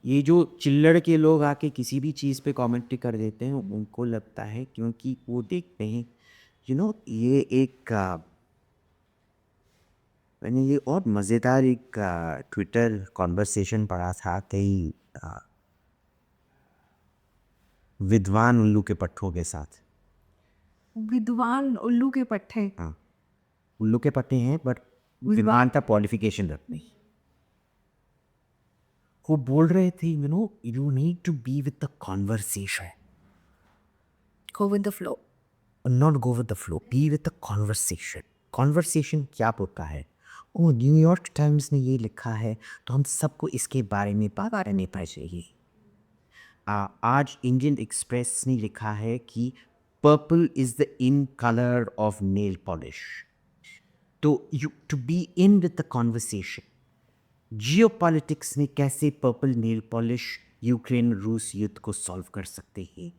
[SPEAKER 2] ये जो चिल्लड़ के लोग आके किसी भी चीज़ पे कमेंट्री कर देते हैं, उनको लगता है क्योंकि वो देखते हैं ये एक मैंने ये और मज़ेदार एक ट्विटर कॉन्वर्सेशन पढ़ा था कई विद्वान उल्लू के पट्टों के साथ।
[SPEAKER 1] विद्वान उल्लू के पट्टे।
[SPEAKER 2] हाँ, उल्लू के पट्टे हैं बट विद्वान का क्वालिफिकेशन रखते हैं। वो बोल रहे थे you need to be with the conversation,
[SPEAKER 1] go with the flow.
[SPEAKER 2] Not go with the flow, be with the conversation. Conversation क्या होता है? ओ न्यूयॉर्क टाइम्स ने ये लिखा है तो हम सबको इसके बारे में बात करनी चाहिए। आज इंडियन एक्सप्रेस ने लिखा है कि purple is the in colour of nail polish. तो you to be in with the conversation. Geopolitics ने कैसे पर्पल नेल पॉलिश यूक्रेन रूस युद्ध को सॉल्व कर सकते हैं,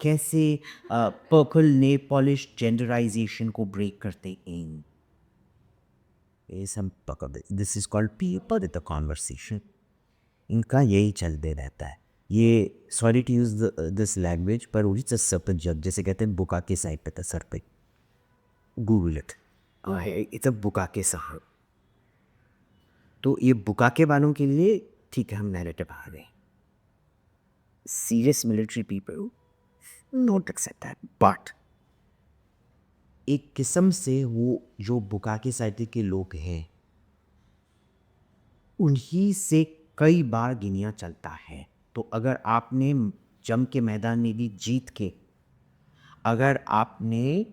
[SPEAKER 2] कैसे पर्पल नेल पॉलिश जेंडराइजेशन को ब्रेक करते हैं। This is called people with the conversation. इनका यही चलते रहता है। ये sorry to use this language पर उड़ी सब जग जैसे कहते हैं बुका के साइड पे था सर पे, गूगल इट, इट्स अ बुका के सर। तो ये बुका के वालों के लिए ठीक है, हम नैरेटिव आ गए। Serious military people not accept that, but एक किस्म से वो जो बुका के साइड के लोग हैं उन्हीं से कई बार गिनिया चलता है। तो अगर आपने जंग के मैदान में भी जीत के, अगर आपने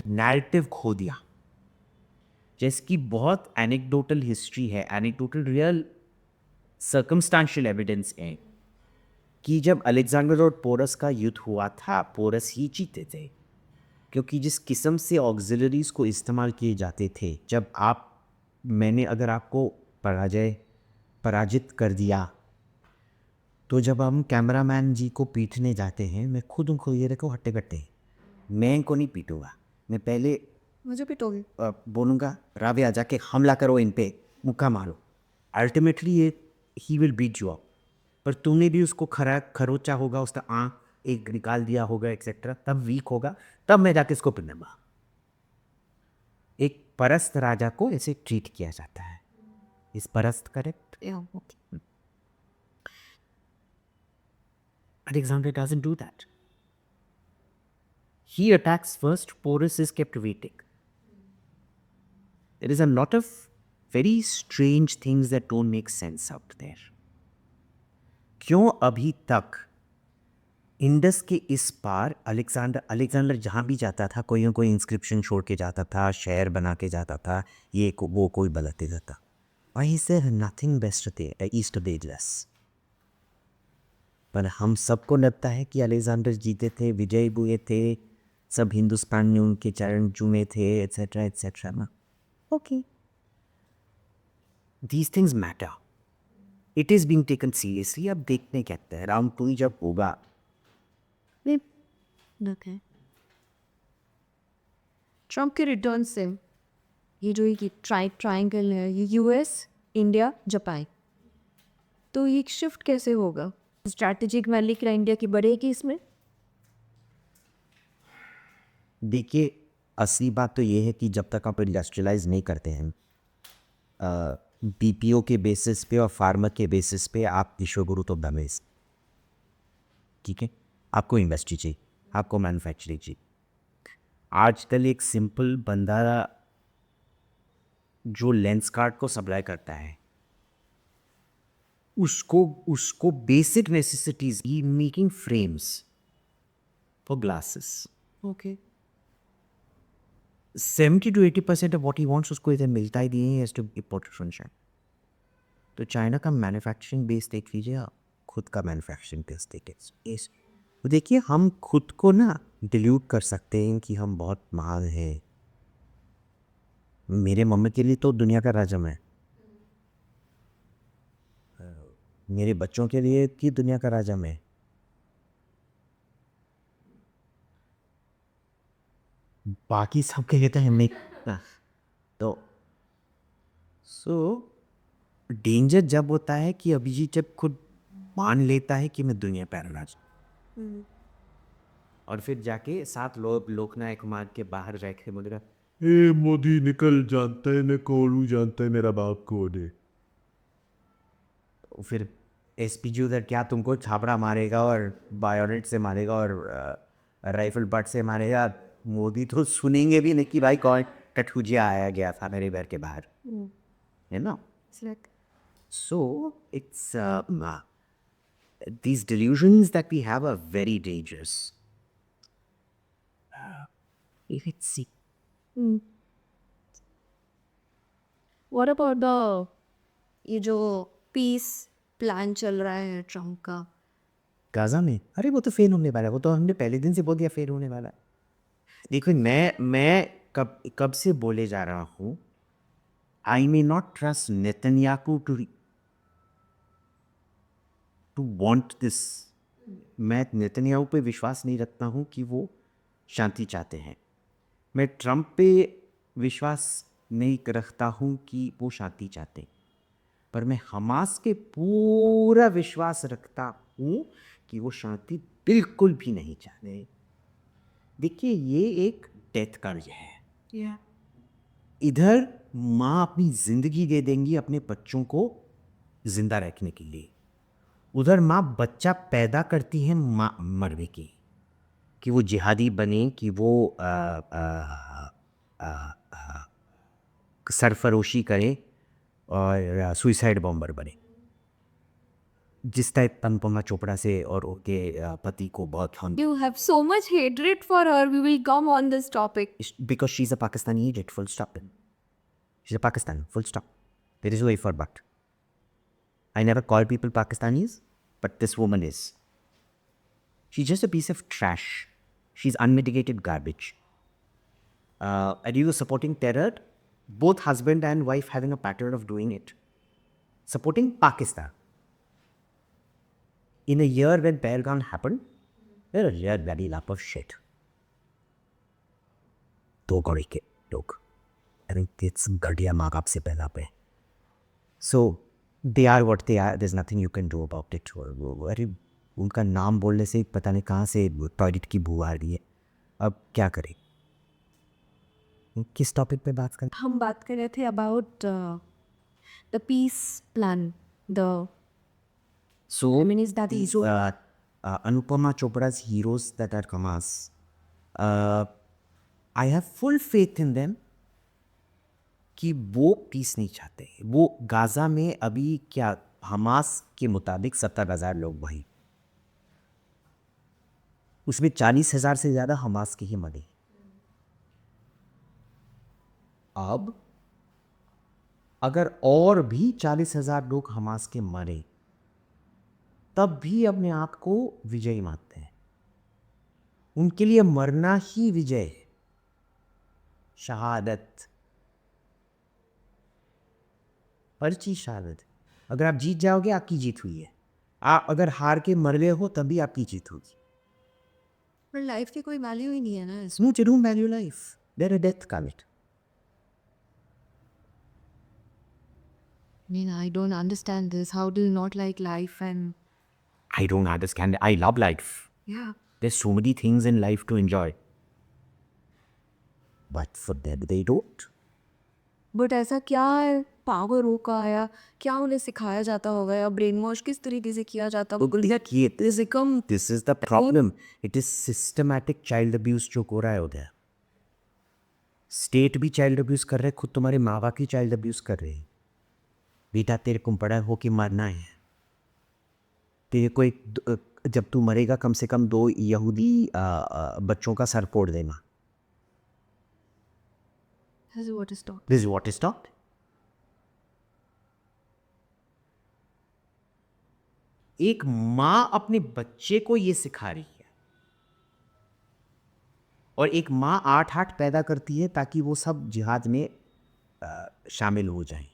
[SPEAKER 2] नैरेटिव खो दिया, जैसे कि बहुत एनेक्डोटल हिस्ट्री है, एनेक्डोटल रियल सर्कमस्टांशियल एविडेंस है कि जब अलेक्जेंडर और पोरस का युद्ध हुआ था, पोरस ही जीते थे, क्योंकि जिस किस्म से ऑक्सिलरीज को इस्तेमाल किए जाते थे, जब मैंने अगर आपको पराजित कर दिया, तो जब हम कैमरामैन जी को पीटने जाते हैं, मैं खुद उनको ये रखो हट्टे कट्टे, मैं इनको नहीं पीटूंगा, मैं पहले
[SPEAKER 1] मुझे पिटोगे?
[SPEAKER 2] बोलूँगा राविया जाके हमला करो, इन पे मुक्का मारो। अल्टीमेटली ये he will beat you up. पर तूने भी उसको खरोचा होगा, उसका एक निकाल दिया होगा एक्सेट्रा, तब वीक होगा, तब मैं जाके इसको पिनूंगा। एक परस्त राजा को ऐसे ट्रीट किया जाता है। इस परस्त correct? Alexander doesn't do that. He attacks first, Porus is kept waiting. There is a lot of very strange things that don't make sense out there. क्यों अभी तक इंडस के इस पार अलेक्जेंडर जहाँ भी जाता था कोई ना कोई इंस्क्रिप्शन छोड़ के जाता था, शहर बना के जाता था, वो कोई बदलते जाता। Why is there nothing best there, east of the Ageless? पर हम सबको लगता है कि अलेक्जेंडर जीते थे, विजय हुए थे, सब हिंदुस्तान में उनके चरण चूमे थे, एट्सेट्रा एट्सेट्रा ना। Okay, these things matter, it is being taken seriously. अब देखने कहते हैं राउंड 2 जब होगा।
[SPEAKER 1] ट्रम्प के रिटर्न से ये जो ये ट्राइंगल है, ये यूएस, इंडिया, जापान, तो ये शिफ्ट कैसे होगा? स्ट्रैटेजिक वैल्यू क्या इंडिया की बढ़ेगी इसमें?
[SPEAKER 2] देखिए, असली बात तो ये है कि जब तक आप इंडस्ट्रियलाइज नहीं करते हैं, बीपीओ के बेसिस पे और फार्मर के बेसिस पे आप विश्वगुरु तो बने। ठीक है, आपको इंडस्ट्री चाहिए, आपको मैन्युफैक्चरिंग चाहिए। आजकल एक सिंपल बंदा जो लेंस कार्ड को सप्लाई करता है, उसको basic necessities, he making frames for glasses. Okay, 70 to 80% of what he wants उसको इधर मिलता ही नहीं है, टू इम्पोर्ट फ्रॉम चाइना। तो चाइना का मैन्युफैक्चरिंग बेस देख लीजिए आप, खुद का मैन्युफैक्चरिंग बेस देखिए। तो देखिए, हम खुद को ना डिल्यूट कर सकते हैं कि हम बहुत महान हैं। मेरे मम्मी के लिए तो दुनिया का राजा मैं, मेरे बच्चों के लिए कि दुनिया का राजा मैं। बाकी सब के लिए तो हमें तो डेंजर जब होता है कि अभिजीत जब खुद मान लेता है कि मैं दुनिया का राजा, और फिर जाके 7 लोकनायक मार के बाहर रह के बोलेगा,
[SPEAKER 3] ए मोदी निकल, जानता है न कोलू, जानता है मेरा बाप कौन है।
[SPEAKER 2] तो फिर एसपीजी उधर क्या तुमको छापड़ा मारेगा और बायोनेट से मारेगा और राइफल बट से मारेगा। मोदी तो सुनेंगे भी नहीं कि भाई कौन टठुजिया आया गया था मेरे घर के बाहर, है ना। So it's these delusions that we have are very dangerous. Let's see.
[SPEAKER 1] What about the ये जो पीस प्लान चल रहा है ट्रम्प का?
[SPEAKER 2] गाजा में, अरे वो तो फेल होने वाला है, वो तो हमने पहले दिन से बोल दिया फेल होने वाला है। देखो, मैं कब से बोले जा रहा हूँ, I may not trust Netanyahu to want this. मैं नेतन्याहू पे विश्वास नहीं रखता हूँ कि वो शांति चाहते हैं। मैं ट्रम्प पे विश्वास नहीं रखता हूँ कि वो शांति चाहते हैं, पर मैं हमास के पूरा विश्वास रखता हूँ कि वो शांति बिल्कुल भी नहीं चाहते। देखिए, ये एक डेथ कर्ज है। इधर माँ अपनी जिंदगी दे देंगी अपने बच्चों को जिंदा रखने के लिए, उधर माँ बच्चा पैदा करती है मरने की, कि वो जिहादी बने, कि वो सरफरोशी करे और सुइसाइड बॉम्बर बने, जिस टाइप अनुपमा चोपड़ा से और उनके पति को बहुत हम।
[SPEAKER 1] You have so much hatred for her. We will come on this topic.
[SPEAKER 2] Because she's a Pakistani idiot, full stop. She's a Pakistani, full stop. There is no if or but. I never call people Pakistanis, but this woman is. She's just a piece of trash. She's unmitigated garbage. Are you supporting terror? Both husband and wife having a pattern of doing it. Supporting Pakistan. In a year when Pahalgam happened, they're a real bloody lump of shit. दो कौड़ी के लोग, and it's घटिया माँ बाप से पैदा पे. So they are what they are. There's nothing you can do about it. उनका नाम बोलने से पता नहीं कहाँ से टॉयलेट की बू आ रही है। अब क्या करें? किस टॉपिक पे बात करें?
[SPEAKER 1] हम बात कर रहे थे about the peace plan, the
[SPEAKER 2] So
[SPEAKER 1] feminist that
[SPEAKER 2] these
[SPEAKER 1] is
[SPEAKER 2] Anupama Chopra's heroes that are Hamas, I have full faith in them कि वो पीस नहीं चाहते। वो गाज़ा में अभी क्या, हमास के मुताबिक 70,000 लोग वहीं, उसमें 40,000 से ज़्यादा हमास के ही मरे। अब अगर और भी 40,000 लोग हमास के मरे तब भी अपने आप को विजयी मानते हैं। उनके लिए मरना ही विजय है, शहादत, पर्ची शहादत। अगर आप जीत जाओगे आपकी जीत हुई है, आप अगर हार के मर गए हो तभी आपकी जीत होगी।
[SPEAKER 1] पर लाइफ की कोई वैल्यू ही नहीं है ना इसमें।
[SPEAKER 2] नो जरूर value life, there a death come it.
[SPEAKER 1] I mean, I don't understand this. How do you not like life? And
[SPEAKER 2] I don't understand. I love life.
[SPEAKER 1] yeah,
[SPEAKER 2] There's so many things in life to enjoy. But for them, they don't.
[SPEAKER 1] But ऐसा क्या है power हो का, या क्या उन्हें सिखाया जाता होगा, या ब्रेन वॉश किस तरीके से किया जाता होगा?
[SPEAKER 2] This is the problem. It is systematic child abuse जो हो रहा है उधर। स्टेट भी चाइल्ड अब्यूज कर रहे हैं, खुद तुम्हारे माँ बाप ही चाइल्ड अब्यूज कर रहे हैं। बेटा तेरे को बड़ा हो कि मरना है, तेरे को जब तू मरेगा कम से कम 2 यहूदी बच्चों का सर फोड़ देना।
[SPEAKER 1] This is what is taught.
[SPEAKER 2] This is what is taught. एक माँ अपने बच्चे को ये सिखा रही है, और एक माँ 8 पैदा करती है ताकि वो सब जिहाद में शामिल हो जाएं।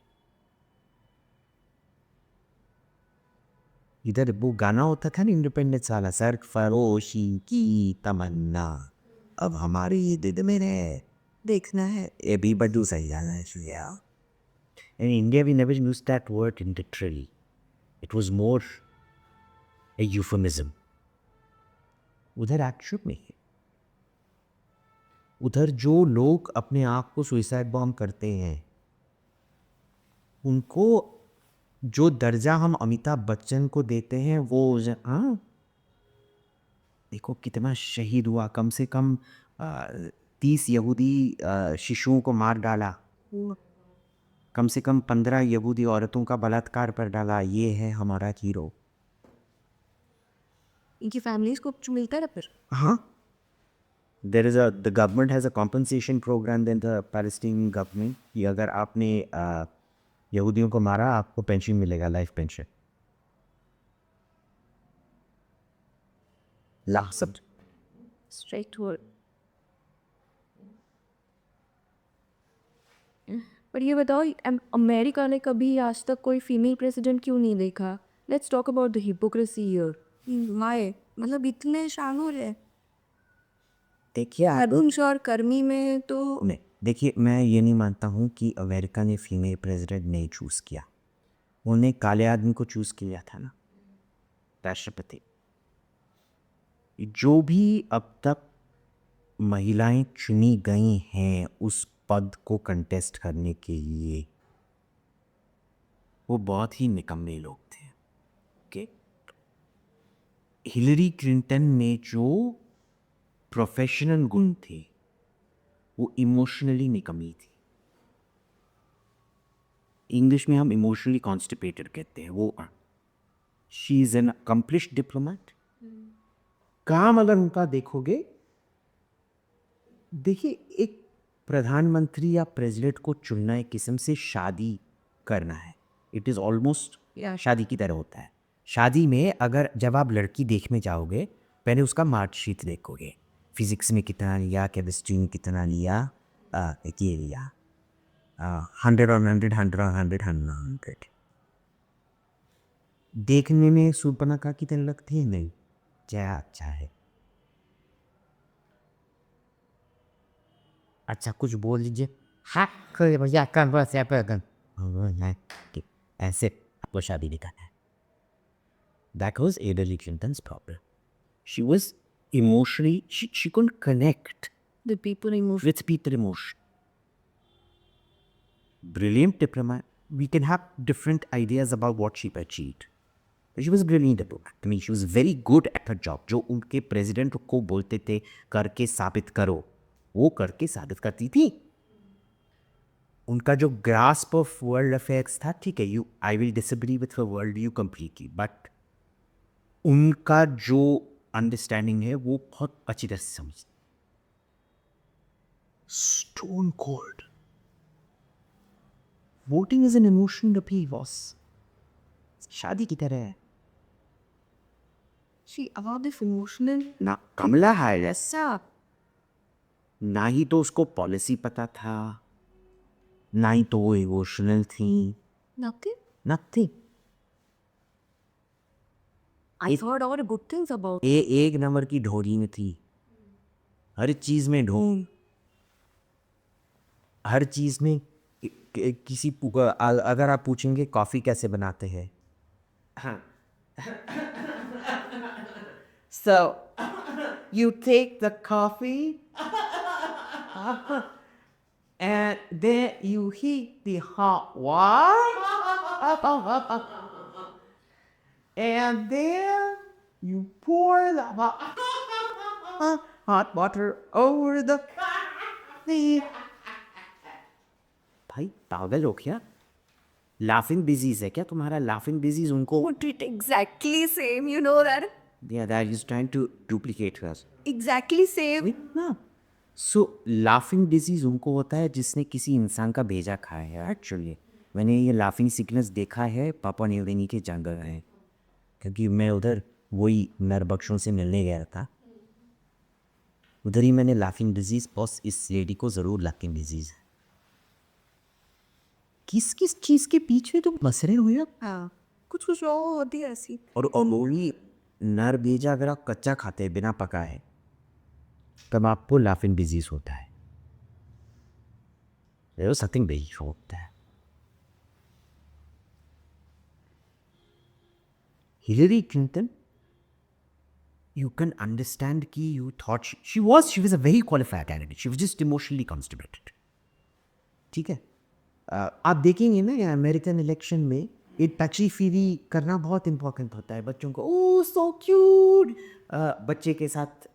[SPEAKER 2] इधर वो गाना होता था ना इंडिपेंडेंस वाला, सरफरोशी की तमन्ना अब हमारी दिल में है, देखना है ये भी बड्डू सही जाना है शुया। In India we never used that word literally. It was more a euphemism. उधर एक्चुअल में उधर जो लोग अपने आप को सुइसाइड बॉम्ब करते हैं, उनको जो दर्जा हम अमिताभ बच्चन को देते हैं वो हाँ, देखो कितना शहीद हुआ, कम से कम 30 यहूदी शिशुओं को मार डाला, कम से कम 15 यहूदी औरतों का बलात्कार कर डाला। ये है हमारा हीरो।
[SPEAKER 1] इनकी फैमिलीज को कुछ मिलता है फिर?
[SPEAKER 2] हाँ, the government has a compensation program than the Palestinian government कि अगर आपने यहूदियों को मारा आपको पेंशन मिलेगा, life pension. Last
[SPEAKER 1] straight word. पर ये बताओ, अमेरिका ने कभी आज तक कोई फीमेल प्रेसिडेंट क्यों नहीं देखा? Let's talk about the hypocrisy here. Why? मतलब इतने शानूर है।
[SPEAKER 2] देखिए
[SPEAKER 1] हरुंश और कर्मी में तो
[SPEAKER 2] नहीं, देखिए मैं ये नहीं मानता हूँ कि अमेरिका ने फीमेल प्रेसिडेंट नहीं चूज़ किया, उन्हें काले आदमी को चूज़ किया था ना राष्ट्रपति। जो भी अब तक महिलाएं चुनी गई हैं उस पद को कंटेस्ट करने के लिए, वो बहुत ही निकम्मे लोग थे। ओके, हिलरी क्लिंटन में जो प्रोफेशनल गुण थे वो इमोशनली निकम्मी थी। इंग्लिश में हम इमोशनली कॉन्स्टिपेटेड कहते हैं। वो she is an accomplished diplomat. काम अगर उनका देखोगे, देखिए एक प्रधानमंत्री या प्रेसिडेंट को चुनना एक किस्म से शादी करना है। इट इज़ ऑलमोस्ट शादी की तरह होता है। शादी में अगर जब आप लड़की देखने जाओगे पहले उसका मार्कशीट देखोगे, फिजिक्स में कितना लिया, केमिस्ट्री में कितना लिया, ये लिया 100 और 100 100 और 100 100। देखने में सुपर्णखा की तरह लगती है नहीं, क्या अच्छा है। अच्छा कुछ बोल लीजिए। हाँ कोई भैया कर बस ऐसे आपको शादी नहीं करना है। That was Hillary Clinton's problem. She was emotionally, she couldn't connect
[SPEAKER 1] The people emotion.
[SPEAKER 2] with people emotion. Brilliant diplomat. We can have different ideas about what she achieved. She was a brilliant diplomat. I mean, she was very good at her job. जो उनके president को बोलते थे करके साबित करो, वो करके साबित करती थी. उनका जो ग्रास्प ऑफ वर्ल्ड अफेयर्स था, ठीक है, you I will disagree with her world view completely, but उनका जो अंडरस्टैंडिंग है वो बहुत अच्छी तरह से समझती. Stone cold. Voting is an emotional appeal boss. शादी की तरह है
[SPEAKER 1] She about the emotional.
[SPEAKER 2] ना. कमला हैरिस
[SPEAKER 1] ऐसा.
[SPEAKER 2] ना ही तो उसको पॉलिसी पता था, ना ही तो वो इमोशनल थी.
[SPEAKER 1] Nothing.
[SPEAKER 2] Nothing.
[SPEAKER 1] I heard all the good things about.
[SPEAKER 2] एक नंबर की ढोरी में थी. हर चीज में ढोंग. हर चीज में किसी अगर आप पूछेंगे कॉफी कैसे बनाते हैं, हाँ. So you take the coffee and then you heat the hot water and then you pour the hot water over the coffee. भाई पागल हो क्या? लाफिंग डिजीज है क्या तुम्हारा? लाफिंग डिजीज उनको.
[SPEAKER 1] Put it exactly same. You know that.
[SPEAKER 2] Yeah, that is trying to duplicate us.
[SPEAKER 1] Exactly same.
[SPEAKER 2] हाँ. सो laughing disease उनको होता है जिसने किसी इंसान का भेजा खाया है. एक्चुअली मैंने ये लाफिंग सिकनेस देखा है पापुआ न्यू गिनी के जंगल में, क्योंकि मैं उधर वही नरबख्शों से मिलने गया था. उधर ही मैंने लाफिंग डिजीज. बॉस इस लेडी को ज़रूर लाफिंग डिजीज है. किस किस चीज़ के पीछे तुम मसरे हुए हो?
[SPEAKER 1] हाँ. कुछ कुछ और होती है ऐसी.
[SPEAKER 2] और वही नर भेजा अगर आप कच्चा खाते हैं बिना पकाए, तब आपको लाफिंग डिजीज होता है. समथिंग वेरी होता है. Hillary Clinton, you can understand कि you thought she was a very qualified candidate. She was just emotionally constipated. ठीक है. आप देखेंगे ना ये अमेरिकन इलेक्शन में ये टची फीरी करना बहुत इम्पोर्टेंट होता है. बच्चों को ओह सो क्यूट. बच्चे के साथ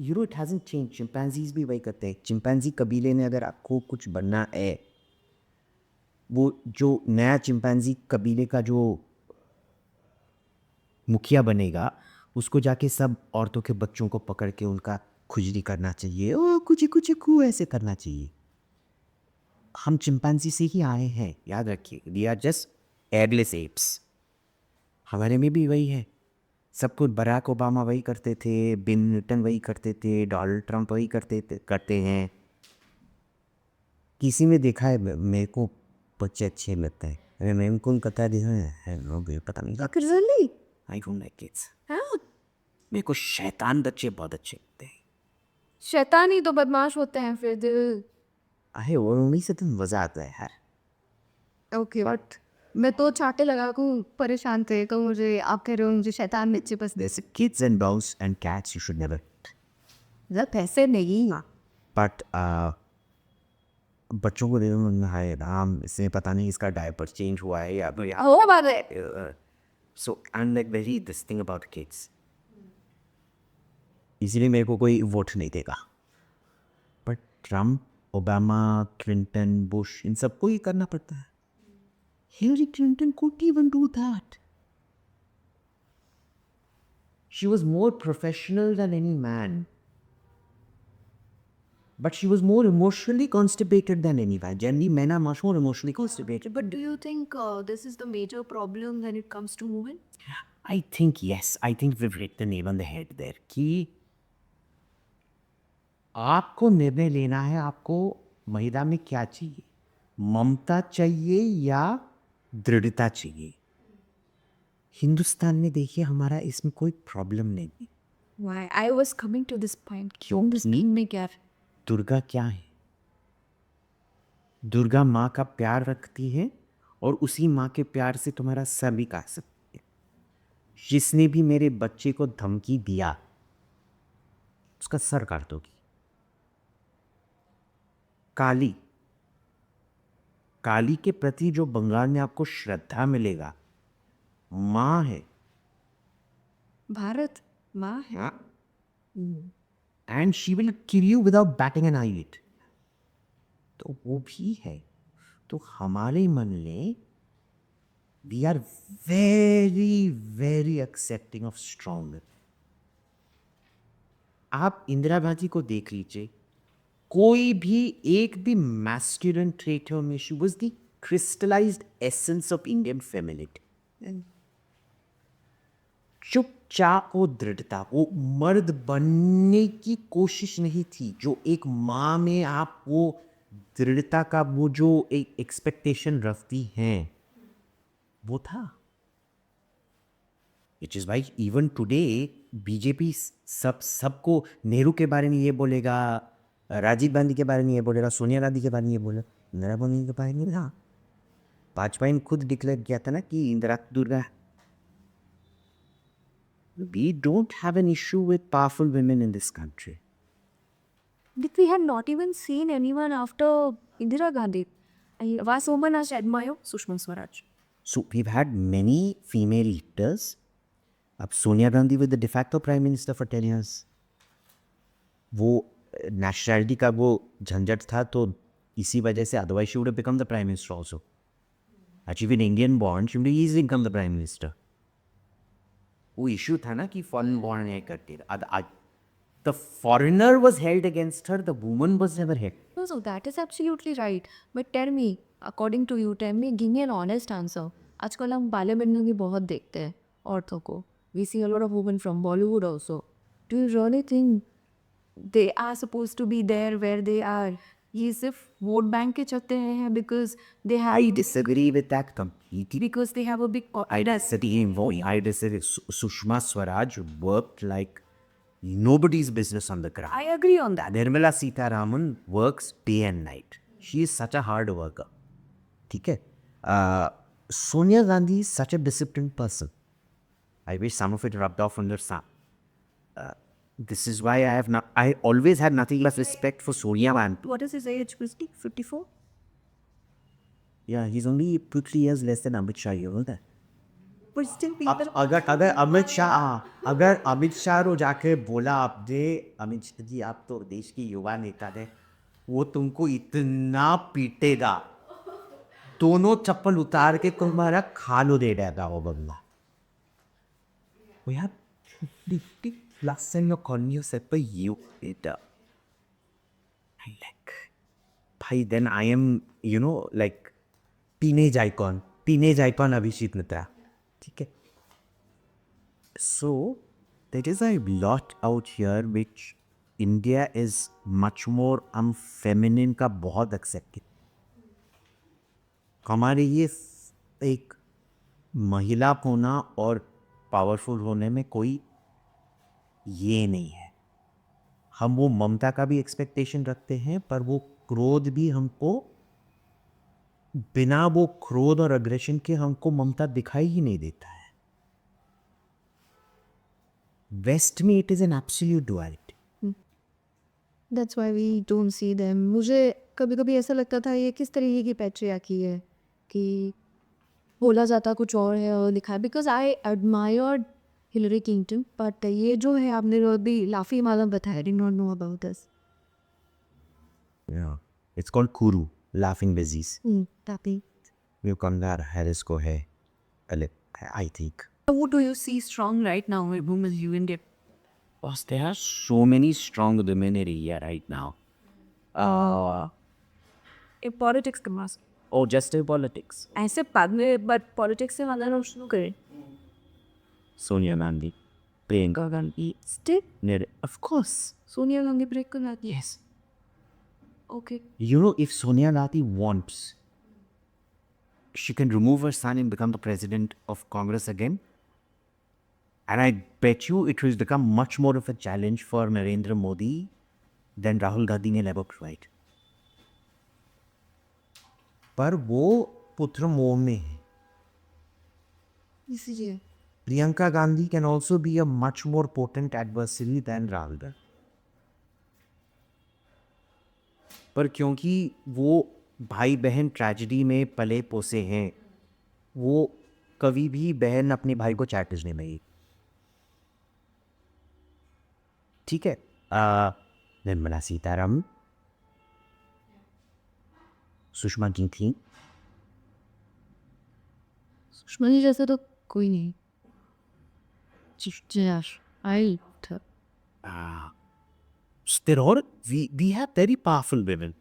[SPEAKER 2] you know it hasn't change. Chimpanzees भी वही करते हैं. चिंपैंजी कबीले ने अगर आपको कुछ बनना है, वो जो नया चिंपैंजी कबीले का जो मुखिया बनेगा, उसको जाके सब औरतों के बच्चों को पकड़ के उनका खुजली करना चाहिए. ओ कुछ कुछ कू ऐसे करना चाहिए. हम चिंपैंजी से ही आए हैं, याद रखिए. We are just airless apps. हमारे में भी वही है. सब कुछ बराक ओबामा वही करते थे, बिल क्लिंटन वही करते थे, डोनाल्ड ट्रंप वही करते हैं. किसी में देखा है मेरे को बच्चे अच्छे लगते हैं. अरे मैं उनको कता है पता नहीं.
[SPEAKER 1] Really?
[SPEAKER 2] I don't like kids.
[SPEAKER 1] हाँ.
[SPEAKER 2] मेरे को शैतान बच्चे बहुत अच्छे लगते हैं.
[SPEAKER 1] शैतानी तो बदमाश होते हैं फिर दिल.
[SPEAKER 2] अरे वो उन्हीं से तो मज़ा आता है यार.
[SPEAKER 1] ओके बट मैं तो चाटे लगा को परेशान थे तो मुझे आप कह रहे हो मुझे शैतान बच्चे पसंद.
[SPEAKER 2] There's kids and dogs and cats you should never.
[SPEAKER 1] जब पैसे नहीं ना.
[SPEAKER 2] But बच्चों को देखो मन हाय राम, इससे पता नहीं इसका डायपर चेंज हुआ है या तो या.
[SPEAKER 1] हो बात है.
[SPEAKER 2] So I'm like very this thing about kids. इसीलिए मेरे को कोई वोट नहीं देगा. But Trump, Obama, Clinton, Bush, इन सबको ही करना पड़ता है. Hillary Clinton couldn't even do that. She was more professional than any man. But she was more emotionally constipated than any man. Generally, men are much more emotionally constipated.
[SPEAKER 1] But do you think this is the major problem when it comes to women?
[SPEAKER 2] I think yes. I think we've hit the nail on the head there. कि आपको निर्णय लेना है, आपको महिला में क्या चाहिए. ममता चाहिए या दृढ़ता चाहिए. हिंदुस्तान में देखिए हमारा इसमें कोई प्रॉब्लम नहीं है.
[SPEAKER 1] Why? I was coming to this point.
[SPEAKER 2] क्यों?
[SPEAKER 1] में क्या?
[SPEAKER 2] दुर्गा क्या है? दुर्गा माँ का प्यार रखती है और उसी माँ के प्यार से तुम्हारा सभी का सकती है. जिसने भी मेरे बच्चे को धमकी दिया उसका सर काट दोगी। काली काली के प्रति जो बंगाल में आपको श्रद्धा मिलेगा, माँ है।
[SPEAKER 1] भारत माँ है।
[SPEAKER 2] And she will kill you without batting an eyelid. तो वो भी है। तो हमारे मन में we are very very accepting of strong. आप इंदिरा गांधी को देख लीजिए, कोई भी एक भी मैस्कुलिन ट्रेट में she was the crystallised essence of Indian femininity. चुपचाप वो दृढ़ता, वो मर्द बनने की कोशिश नहीं थी जो एक माँ में आप वो दृढ़ता का वो जो एक एक्सपेक्टेशन रखती हैं वो था। It is why even today BJP सबको नेहरू के बारे में ये बोलेगा, राजीव गांधी के बारे में ये बोलेगा, सोनिया गांधी के बारे में ये बोलेगा, इंदिरा गांधी के बारे में हाँ वाजपेयी ने खुद डिक्लेयर किया था ना कि Indira Durga. We don't have an issue with powerful women in this country.
[SPEAKER 1] But we had not even seen anyone after Indira Gandhi. Was someone as admire Sushma Swaraj?
[SPEAKER 2] So we've had many female leaders. अब Sonia Gandhi with the de facto prime minister for 10 years. वो nationality का वो झंझट था तो इसी वजह से otherwise she would have become the prime minister also. Achieving Indian born, she would have easily become the prime minister. वो इशू था ना कि फॉरेन बॉर्न है करके, the foreigner was held against her, the woman was never held.
[SPEAKER 1] So that is absolutely right. But tell me, according to you, tell me, give me an honest answer. आजकल हम parliament में भी बहुत देखते हैं औरतों को. We see a lot of women from Bollywood also. Do you really think they are supposed to be there where they are? ये सिर्फ वोट बैंक के चलते हैं because they have
[SPEAKER 2] I disagree with that completely.
[SPEAKER 1] because they have a big
[SPEAKER 2] I disagree. Sushma Swaraj worked like nobody's business on the ground.
[SPEAKER 1] I agree on that.
[SPEAKER 2] Nirmala Sitharaman works day and night. She is such a hard worker. ठीक है? Sonia Gandhi is such a disciplined person. I wish some of it rubbed off on her son. This is why I always had nothing but respect for Sonia Gandhi.
[SPEAKER 1] What is his age, Christy? 54?
[SPEAKER 2] Yeah, he's only 2-3 years less than Amit Shah. You know that?
[SPEAKER 1] But still people...
[SPEAKER 2] अगर अमित शाह को जाके बोला आपने, अमित शाह जी आप तो देश की युवा नेता थे, वो तुमको इतना पीटेगा, दोनों चप्पल उतार के तुम्हारा खालो दे देगा वो बंदा। We have 50 plus in your cornea set by you, Peter. I like, भाई then I am, you know, like teenage icon अभिषेक मित्रा, ठीक है? So there is a lot out here which India is much more feminine का बहुत accepted. हमारे ये एक महिला होना और पावरफुल होने में कोई ये नहीं है। हम वो ममता का भी एक्सपेक्टेशन रखते हैं, पर वो क्रोध भी हमको, बिना वो क्रोध और अग्रेशन के हमको ममता दिखाई ही नहीं देता है। वेस्ट में it is an absolute duality.
[SPEAKER 1] That's why we don't see them. मुझे कभी कभी ऐसा लगता था ये किस तरीके की पैट्रियार्की है कि बोला जाता कुछ और है और लिखा है। Because I admired Hillary Clinton, but ये जो है आपने अभी लाफी माला बताया, did not know about this.
[SPEAKER 2] It's called Kuru, laughing disease.
[SPEAKER 1] Tapi
[SPEAKER 2] वो कमला हैरिस को है, I think.
[SPEAKER 1] Who do you see strong right now in women's India?
[SPEAKER 2] Boss, there are so many strong women in India right now.
[SPEAKER 1] In politics के मास
[SPEAKER 2] Oh, just in politics.
[SPEAKER 1] ऐसे बाद में, but politics से वाला ना शुरू करें।
[SPEAKER 2] Sonia Gandhi, Priyanka Gandhi,
[SPEAKER 1] still
[SPEAKER 2] of course.
[SPEAKER 1] Sonia Gandhi break कर जाती है।
[SPEAKER 2] Yes.
[SPEAKER 1] Okay
[SPEAKER 2] You know, if Sonia Gandhi wants, she can remove her son and become the president of Congress again. And I bet you it will become much more of a challenge for Narendra Modi than Rahul Gandhi ने ever tried. पर वो पुत्र मोह में है,
[SPEAKER 1] इसीलिए
[SPEAKER 2] Priyanka Gandhi can also be a much more potent adversary than Rahul Gandhi. पर क्योंकि वो भाई बहन ट्रेजेडी में पले पोसे हैं, वो कभी भी बहन अपने भाई को चैटने नहीं। ठीक है, निर्मला सीतारामन, सुषमा जी थी।
[SPEAKER 1] सुषमा जी जैसा तो कोई नहीं। जयाश आई था।
[SPEAKER 2] There are we have very powerful women.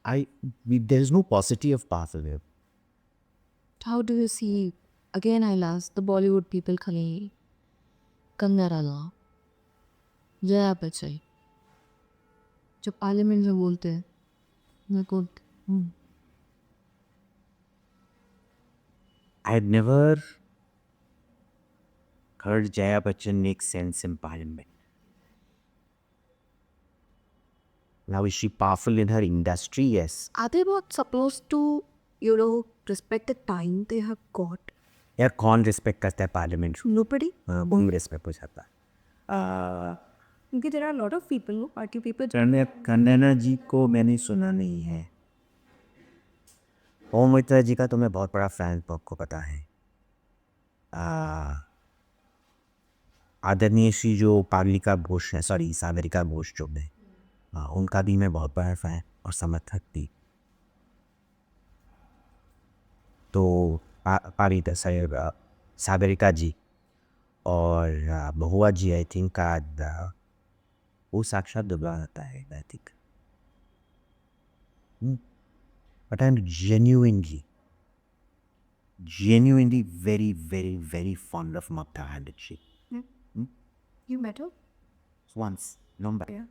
[SPEAKER 2] There is no paucity of powerful women.
[SPEAKER 1] How do you see, again I'll ask, the Bollywood people खली कंगना रनावत, जया बच्चन, जो पार्लियामेंट में बोलते हैं, मैं को
[SPEAKER 2] I had never heard Jaya Bachchan make sense in parliament. Now, is she powerful in her industry? Yes.
[SPEAKER 1] Are they not supposed to, respect the time they have got?
[SPEAKER 2] यार कौन respect करता है parliament?
[SPEAKER 1] Nobody.
[SPEAKER 2] कौन respect हो जाता है?
[SPEAKER 1] Because there are a lot of people, party people.
[SPEAKER 2] Kangana जी को मैंने सुना नहीं है। ओम मित्रा जी का तो मैं बहुत बड़ा फैन, आपको पता है। आदरणीय श्री जो पागलिका घोष है, सॉरी सागरिका घोष जो है, उनका भी मैं बहुत बड़ा फैन और समर्थक थी। तो पारिता सागरिका जी और बहुआ जी आई थिंक वो साक्षात दुबला आता है, I think. But I M genuinely very fond of Mamta Banerjee.
[SPEAKER 1] You met her?
[SPEAKER 2] Once, long back.
[SPEAKER 1] Yeah.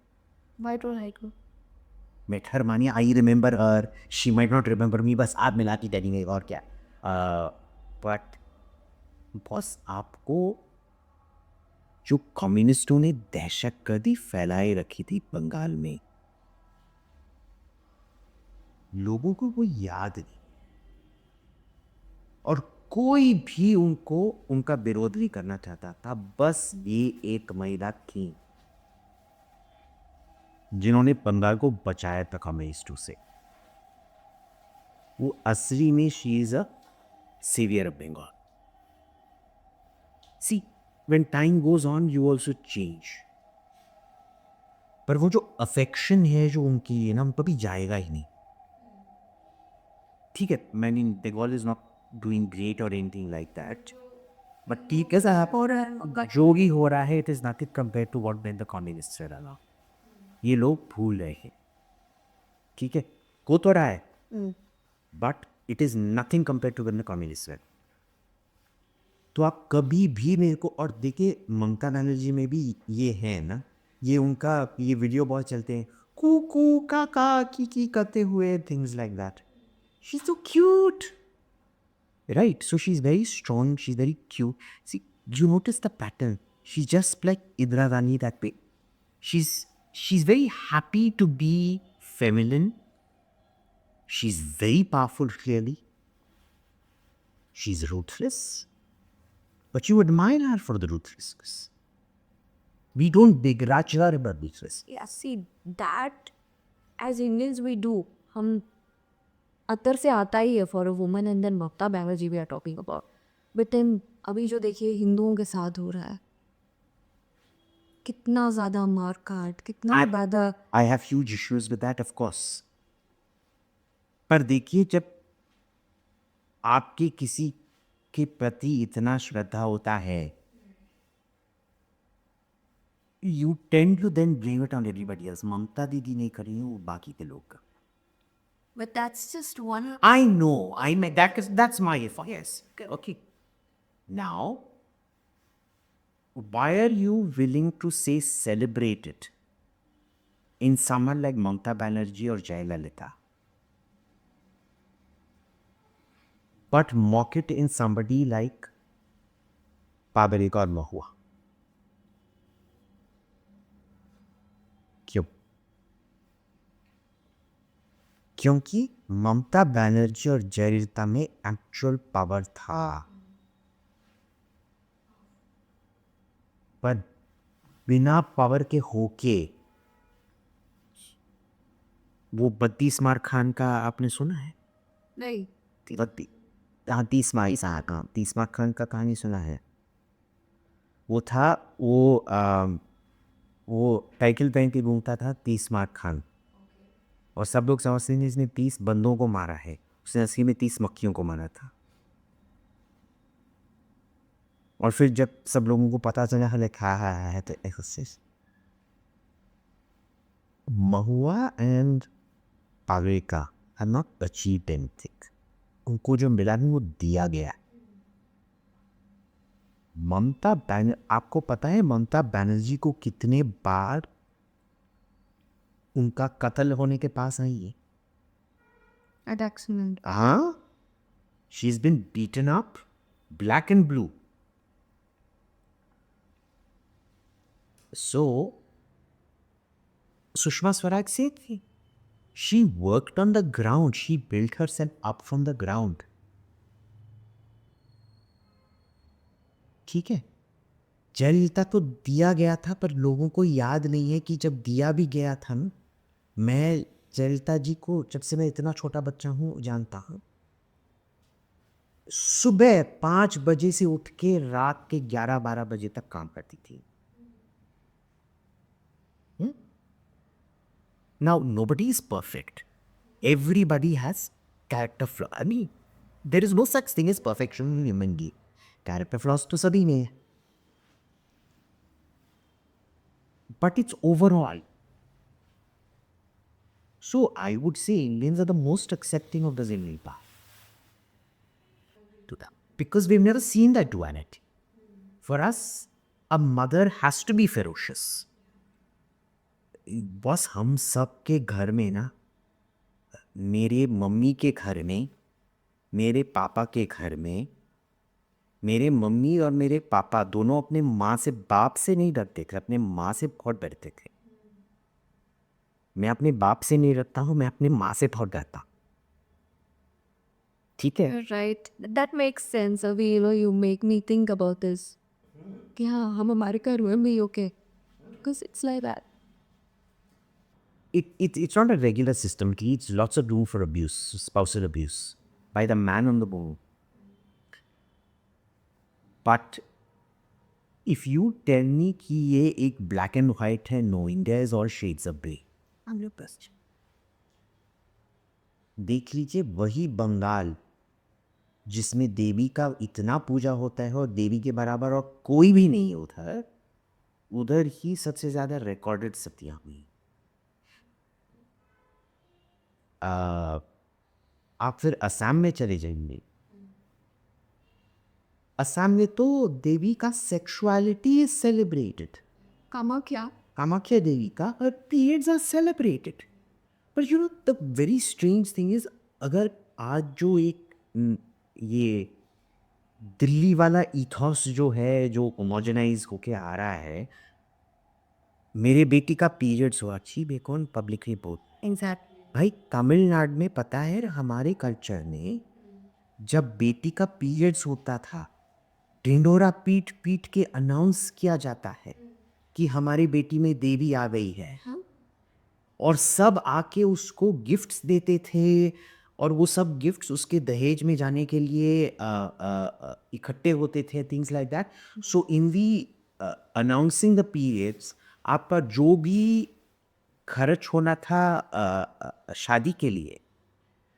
[SPEAKER 1] Why don't I go?
[SPEAKER 2] Met her मानिए, I remember her, she might not remember me, बस आप मिलाती telling और क्या। But boss, आपको जो कम्युनिस्टों ने दहशतगर्दी फैलाई रखी थी बंगाल में, लोगों को वो याद नहीं, और कोई भी उनका विरोध नहीं करना चाहता था। बस ये एक महिला थी जिन्होंने बंगाल को बचाया था कम्युनिस्टों से। वो असली में she is a saviour of Bengal. See, when time goes on you also change, पर वो जो अफेक्शन है जो उनकी है ना, उन पर भी जाएगा ही नहीं। ठीक है, मैंने Bengal is not doing great और एनीथिंग लाइक दैट, बट ठीक है साहब, जो भी हो रहा है it is nothing compare to what the communist से रहा। ये लोग भूल रहे हैं। ठीक है, हो तो रहा है, but it is nothing compare to the communist. तो आप कभी भी मेरे को, और देखिए ममता बनर्जी में भी ये है ना, ये उनका ये वीडियो बहुत चलते हैं, कू कू काका की करते हुए, things like that. She is so cute, right? So she is very strong, she is very cute. See, you notice the pattern, she is just like Indira Gandhi that way. she's very happy to be feminine. She's very powerful, clearly. She's ruthless. But you admire her for the ruthlessness. We don't begrudge her about ruthless.
[SPEAKER 1] Yeah, see, that as Indians we do. हम अंदर से आता ही है for a woman, and then Mamata Banerjee we are talking about. But then अभी जो देखिए हिंदुओं के साथ हो रहा है, कितना ज़्यादा मार काट, कितना ज़्यादा।
[SPEAKER 2] I have huge issues with that, of course. पर देखिए, जब आपके किसी के प्रति इतना श्रद्धा होता है, you tend to then blame it on everybody else. ममता दीदी नहीं करी है, वो बाकी के लोग।
[SPEAKER 1] But that's just one.
[SPEAKER 2] I know. I mean, that's my fault. Yes. Okay. Now, why are you willing to say celebrate it in someone like Mamta Banerjee or Jayalalitha, but mock it in somebody like Pabarika or Mahua? क्यों? क्योंकि ममता बनर्जी और जयललिता में actual power था, पर बिना power के होके वो 32 मार खान का आपने सुना है?
[SPEAKER 1] नहीं।
[SPEAKER 2] 30 मार खान का कहानी सुना है? वो था वो साइकिल पहन के घूमता था 30 मार खान, और सब लोग समझते हैं इसने 30 बंदों को मारा है, उसने असली में 30 मक्खियों को मारा था। और फिर जब सब लोगों को पता चला लिखा है तो महुआ एंड पावेका हैव नॉट अचीव्ड एनीथिंग, उनको जो मिला है वो दिया गया। ममता बैनर्जी, आपको पता है ममता बनर्जी को कितने बार उनका कत्ल होने के पास आई है?
[SPEAKER 1] एक्सीडेंट।
[SPEAKER 2] हाँ, she is been beaten up black and blue. So Sushma Swaraj से थी, she worked on the ground, she built herself up from the ground. ठीक है, जयललिता तो दिया गया था, पर लोगों को याद नहीं है कि जब दिया भी गया था ना, मैं जयललिता जी को जब से मैं इतना छोटा बच्चा हूँ जानता हूँ। सुबह 5 बजे से उठ के रात के 11-12 बजे तक काम करती थी। Now nobody is perfect. Everybody has character flaw. I mean, there is no such thing as perfection in human being. Character flaws तो सभी में है, but it's overall. So I would say Indians are the most accepting of the Zenilpa to them, because we've never seen that duality. For us, a mother has to be ferocious. बस हम सब के घर में ना, मेरे mummy के घर में, मेरे पापा के घर में, मेरे मम्मी और मेरे पापा दोनों अपने माँ से, बाप से नहीं डरते थे, अपने माँ से बहुत डरते थे। मैं अपने बाप से नहीं डरता हूँ, मैं अपने माँ से बहुत डरता। ठीक है,
[SPEAKER 1] राइट, दैट मेक्स सेंस। अभी you make me think about this कि हाँ, हम हमारे घर में भी okay, because it's like that.
[SPEAKER 2] it's not a regular system. It leaves lots of room for abuse, spousal abuse by the man on the moon. But if you tell me कि ये एक black and white है, no, India is all shades of grey. I'm your best. देख लीजिए वही बंगाल जिसमें देवी का इतना पूजा होता है और देवी के बराबर और कोई भी नहीं होता है, उधर ही सबसे ज्यादा रिकॉर्डेड सतियां हुई। आप फिर असम में चले जाएंगे, असम में तो देवी का सेक्सुअलिटी इज सेलिब्रेटेड। कामाख्या देवी का her periods are celebrated. But you know the very strange thing is, अगर आज जो एक ये दिल्ली वाला इथॉस जो है, जो होमोजेनाइज होके आ रहा है, मेरे बेटी का पीरियड्स हुआ, अच्छी बेकॉन पब्लिकली बोल।
[SPEAKER 1] एग्जैक्ट।
[SPEAKER 2] भाई तमिलनाडु में पता है, हमारे कल्चर में जब बेटी का पीरियड्स होता था, ढिंडोरा पीट पीट के अनाउंस किया जाता है कि हमारी बेटी में देवी आ गई है। और सब आके उसको गिफ्ट्स देते थे, और वो सब गिफ्ट्स उसके दहेज में जाने के लिए इकट्ठे होते थे, things like that. So in the announcing the periods, आपका जो भी खर्च होना था शादी के लिए,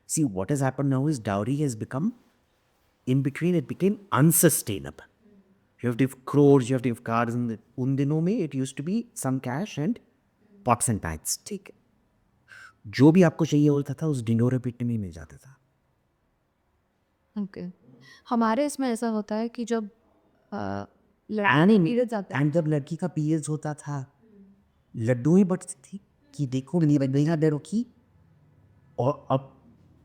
[SPEAKER 2] see what has happened now is dowry has become, in between it became unsustainable. You have to give crores, you have to give cars. उन दिनों में it used to be some cash and pots and pans. ठीक है, जो भी आपको चाहिए होता था उस डिंडोरे पीटने में मिल जाता था।
[SPEAKER 1] ओके, हमारे इसमें ऐसा होता है कि जब पीरियड्स आता है,
[SPEAKER 2] एंड जब लड़की का पीरियड्स होता था, लड्डू ही बटती थी कि देखो मेरी बहना डरो की। और अब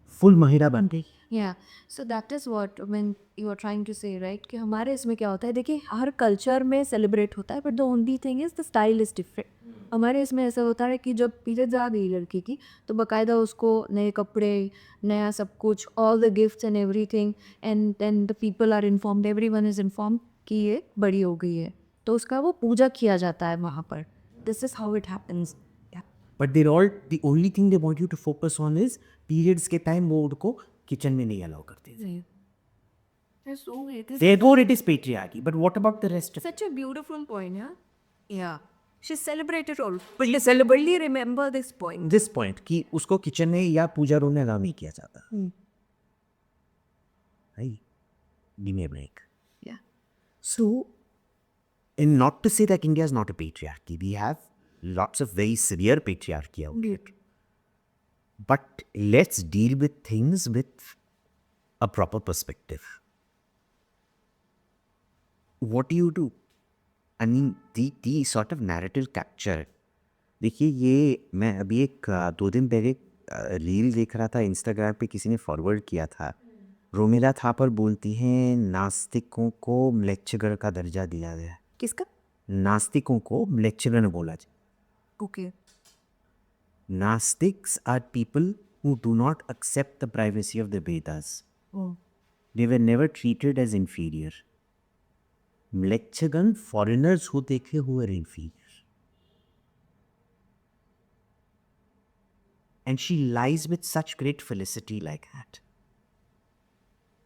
[SPEAKER 2] फुल महिला बन गई.
[SPEAKER 1] या so that is what when you are trying to say, right, कि हमारे इसमें क्या होता है, देखिए हर कल्चर में सेलिब्रेट होता है, but the only thing is the style is different. हमारे इसमें ऐसा होता है कि जब पीरियड्स आ गई लड़की की, तो बाकायदा उसको नए कपड़े, नया सब कुछ, all the gifts and everything, and then the people are informed, everyone is informed कि ये बड़ी हो गई है, तो उसका वो पूजा किया जाता है वहाँ पर. This is how it happens.
[SPEAKER 2] But the only thing they want you to focus on is periods के टाइम वो उनको किचन में नहीं अलाउ करते थे. Therefore it is patriarchy. But what about the rest of
[SPEAKER 1] Such a beautiful point, yeah? Yeah. She celebrated all. But you celebrate, remember this point.
[SPEAKER 2] this point कि उसको kitchen में या पूजा रूम में allow नहीं किया जाता. Hey, give me a break.
[SPEAKER 1] Yeah.
[SPEAKER 2] So, and not to say that India is not a patriarchy, we have lots of very severe patriarchy out here. But let's deal with things with a proper perspective. What do you do? I mean, the sort of narrative capture. देखिए ये मैं अभी एक 2 दिन पहले reel देख रहा था इंस्टाग्राम पे, किसी ने फॉरवर्ड किया था. रोमिला थापर बोलती हैं नास्तिकों को म्लेच्छगढ़ का दर्जा दिया गया है.
[SPEAKER 1] किसका?
[SPEAKER 2] नास्तिकों को म्लेच्छगढ़ बोला जाए.
[SPEAKER 1] Okay.
[SPEAKER 2] Nastics are people who do not accept the privacy of the Vedas.
[SPEAKER 1] Oh.
[SPEAKER 2] They were never treated as inferior. Mlechagan foreigners who देखे who were inferior. And she lies with such great felicity like that.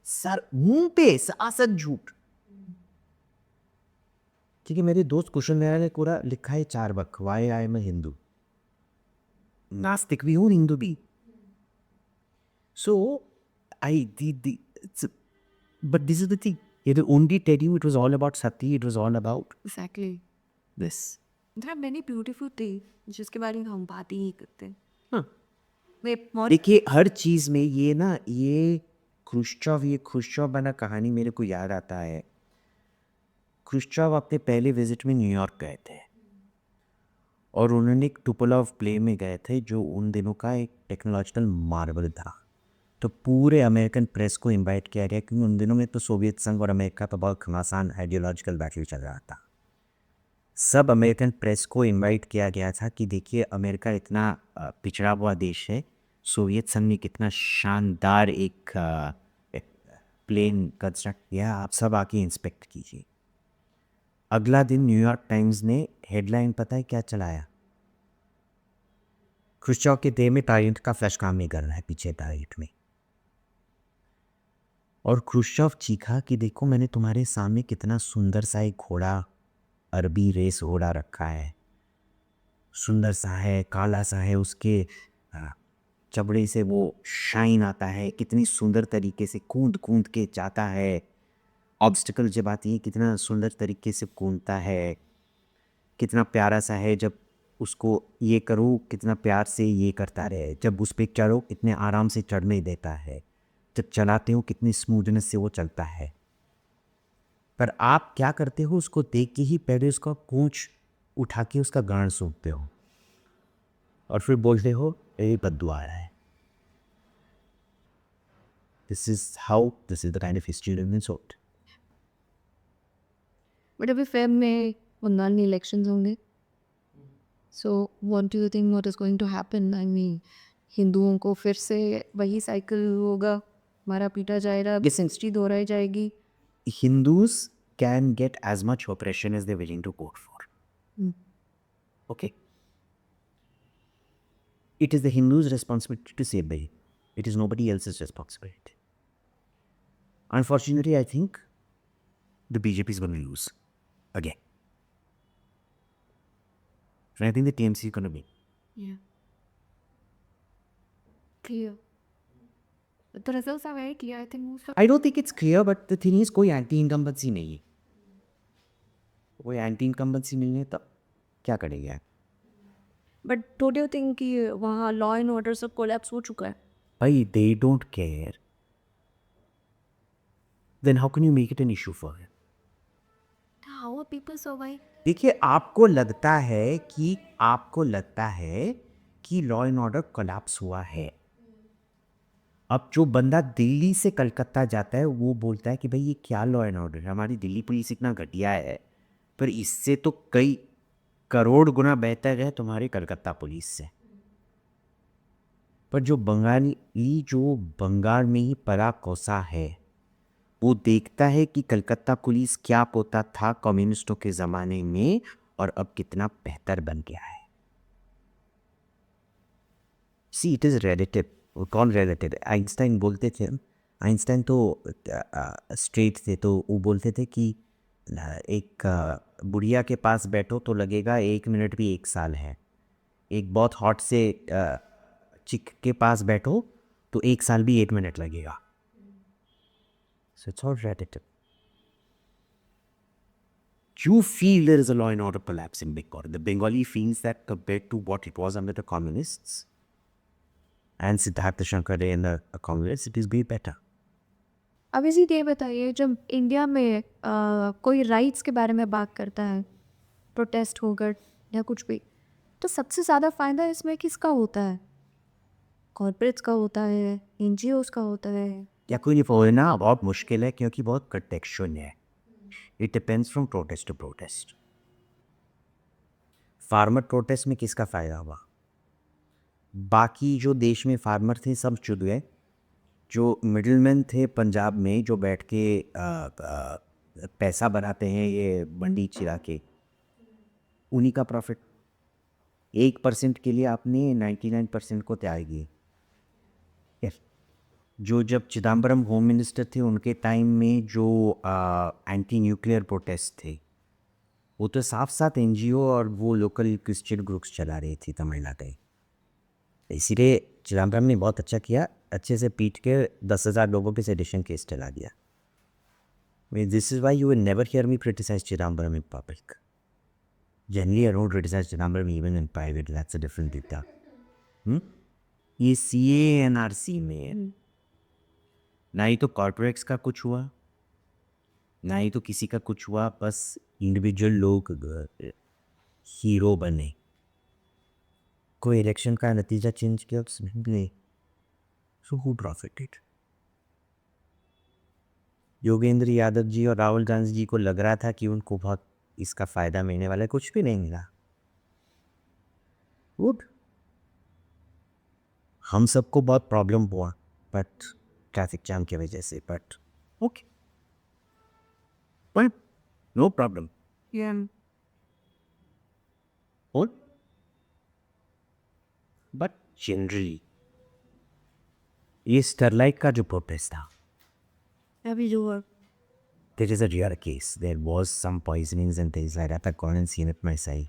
[SPEAKER 2] Sir मुंह पे सासत झूठ. ठीक है, मेरे दोस्त कुशल मेहरा ने पूरा लिखा है 4 बक वाई आई एम हिंदू. नास्तिक भी हूँ, हिंदू भी. So I the but this is the thing. It will only tell you it was all about Sati. It was all about
[SPEAKER 1] Exactly.
[SPEAKER 2] this.
[SPEAKER 1] There are many beautiful things जिसके बारे में हम बात ही नहीं करते.
[SPEAKER 2] हाँ.
[SPEAKER 1] वे more.
[SPEAKER 2] देखिए हर चीज़ में ये ना ये खुश्चौव बना कहानी मेरे को याद आता है. खुश्चौव अपने पहले विजिट में न्यूयॉर्क गए थे और उन्होंने एक टुपोलोव प्ले में गए थे जो उन दिनों का एक टेक्नोलॉजिकल मार्वल था. तो पूरे अमेरिकन प्रेस को इनवाइट किया गया क्योंकि उन दिनों में तो सोवियत संघ और अमेरिका पर बहुत घमासान आइडियोलॉजिकल बैटल चल रहा था. सब अमेरिकन प्रेस को इनवाइट किया गया था कि देखिए अमेरिका इतना पिछड़ा हुआ देश है, सोवियत संघ ने कितना शानदार एक प्लेन कंस्ट्रक्ट किया, आप सब आके इंस्पेक्ट कीजिए. अगला दिन न्यूयॉर्क टाइम्स ने हेडलाइन पता है क्या चलाया? खुश्चौव के देह में तारीख का फ्लैश काम नहीं कर रहा है पीछे तारीख में. और खुश्चौव चीखा कि देखो मैंने तुम्हारे सामने कितना सुंदर सा एक घोड़ा, अरबी रेस घोड़ा रखा है. सुंदर सा है, काला सा है, उसके चबड़े से वो शाइन आता है, कितनी सुंदर तरीके से कूद कूद के जाता है. ऑब्स्टिकल जब आती है कितना सुंदर तरीके से कूदता है, कितना प्यारा सा है. जब उसको ये करो कितना प्यार से ये करता रहे, जब उस पर चढ़ो कितने आराम से चढ़ने देता है, जब चलाते हो कितनी स्मूथनेस से वो चलता है. पर आप क्या करते हो, उसको देख के ही पहले उसका पूंछ उठा के उसका गांड सूंघते हो और फिर बोलते हो ये बद्दुआ है. This is the kind of history in short.
[SPEAKER 1] But अभी फेब में बंगाल में इलेक्शंस होंगे. So what do you think what is going to happen? I mean हिंदुओं को फिर से वही साइकिल होगा, मारा पीटा जाएगा, हिस्ट्री दोहराई जाएगी.
[SPEAKER 2] Hindus can get as much oppression as they're willing to vote for. Okay. It is the Hindus' responsibility to save Bhai. It is nobody else's responsibility. Unfortunately, I think the BJP is going to lose again. And I think the TMC is going to win.
[SPEAKER 1] Yeah. Clear. But the results are very clear. I think most of
[SPEAKER 2] I don't think it's clear, but the thing is कोई anti-incumbency नहीं है. कोई anti-incumbency नहीं है तब क्या करेंगे?
[SPEAKER 1] But don't you think कि वहाँ law and order सब collapse हो चुका है?
[SPEAKER 2] भाई they don't care. Then how can you make it an issue for them?
[SPEAKER 1] How are people survive?
[SPEAKER 2] देखिए आपको लगता है कि लॉ एंड ऑर्डर कोलैप्स हुआ है. अब जो बंदा दिल्ली से कलकत्ता जाता है वो बोलता है कि भाई ये क्या लॉ एंड ऑर्डर है, हमारी दिल्ली पुलिस इतना घटिया है, पर इससे तो कई करोड़ गुना बेहतर है तुम्हारी कलकत्ता पुलिस से। पर जो बंगाली जो बंगाल में ही पला कोसा है वो देखता है कि कलकत्ता पुलिस क्या होता था कम्युनिस्टों के ज़माने में और अब कितना बेहतर बन गया है। See it is relative. कौन रिलेटिव? आइंस्टाइन बोलते थे, आइंस्टाइन तो स्ट्रेट थे, तो वो बोलते थे कि एक बुढ़िया के पास बैठो तो लगेगा 1 मिनट भी 1 साल है, एक बहुत हॉट से चिक के पास बैठो तो 1 साल भी 1 मिनट लगेगा। So it's all relative. You feel there is a law and order collapse in Bengal. The Bengali feels that compared to what it was under the communists and Siddhartha Shankar Ray and the communists, it is way better.
[SPEAKER 1] अब इसी ये बताइए, जब India में कोई rights के बारे में बात करता है, प्रोटेस्ट होकर या कुछ भी, तो सबसे ज़्यादा फ़ायदा इसमें किसका होता है? कॉर्पोरेट्स का होता है, एनजीओज का होता है?
[SPEAKER 2] या कोई नहीं बोलना बहुत मुश्किल है क्योंकि बहुत कटेक्शन है। It depends from protest to protest. Farmer protest में किसका फ़ायदा हुआ? बाकी जो देश में फार्मर थे सब चुद गए। जो मिडिलमैन थे पंजाब में जो बैठ के पैसा बनाते हैं ये मंडी चिरा के, उन्हीं का प्रॉफिट। 1% के लिए आपने 99% को त्याग दिए। जो जब चिदम्बरम होम मिनिस्टर थे उनके टाइम में जो एंटी न्यूक्लियर प्रोटेस्ट थे वो तो साफ साफ एनजीओ और वो लोकल क्रिश्चियन ग्रुप्स चला रही थी तमिलनाडु में। इसीलिए चिदम्बरम ने बहुत अच्छा किया, अच्छे से पीट के 10,000 लोगों पे सेडिशन केस चला दिया। This is why you will never hear me criticise Chidambaram in public. Generally I don't criticise Chidambaram even in private, that's a different data. ये CA/NRC में ना ही तो कॉर्पोरेट्स का कुछ हुआ ना ही तो किसी का कुछ हुआ, बस इंडिविजुअल लोग हीरो बने। कोई इलेक्शन का नतीजा चेंज किया उसमें नहीं। So who profited? Yogendra Yadav ji और राहुल गांधी जी को लग रहा था कि उनको बहुत इसका फ़ायदा मिलने वाला है, कुछ भी नहीं मिला। गुड, हम सबको बहुत प्रॉब्लम हुआ बट ट्रैफिक जाम की वजह से, but okay but no problem. और बट जनरली ये स्टरलाइट का जो प्रोटेस्ट था,
[SPEAKER 1] अभी जो
[SPEAKER 2] there is a rare case. There was some poisonings and things like that. I've gone and seen it myself.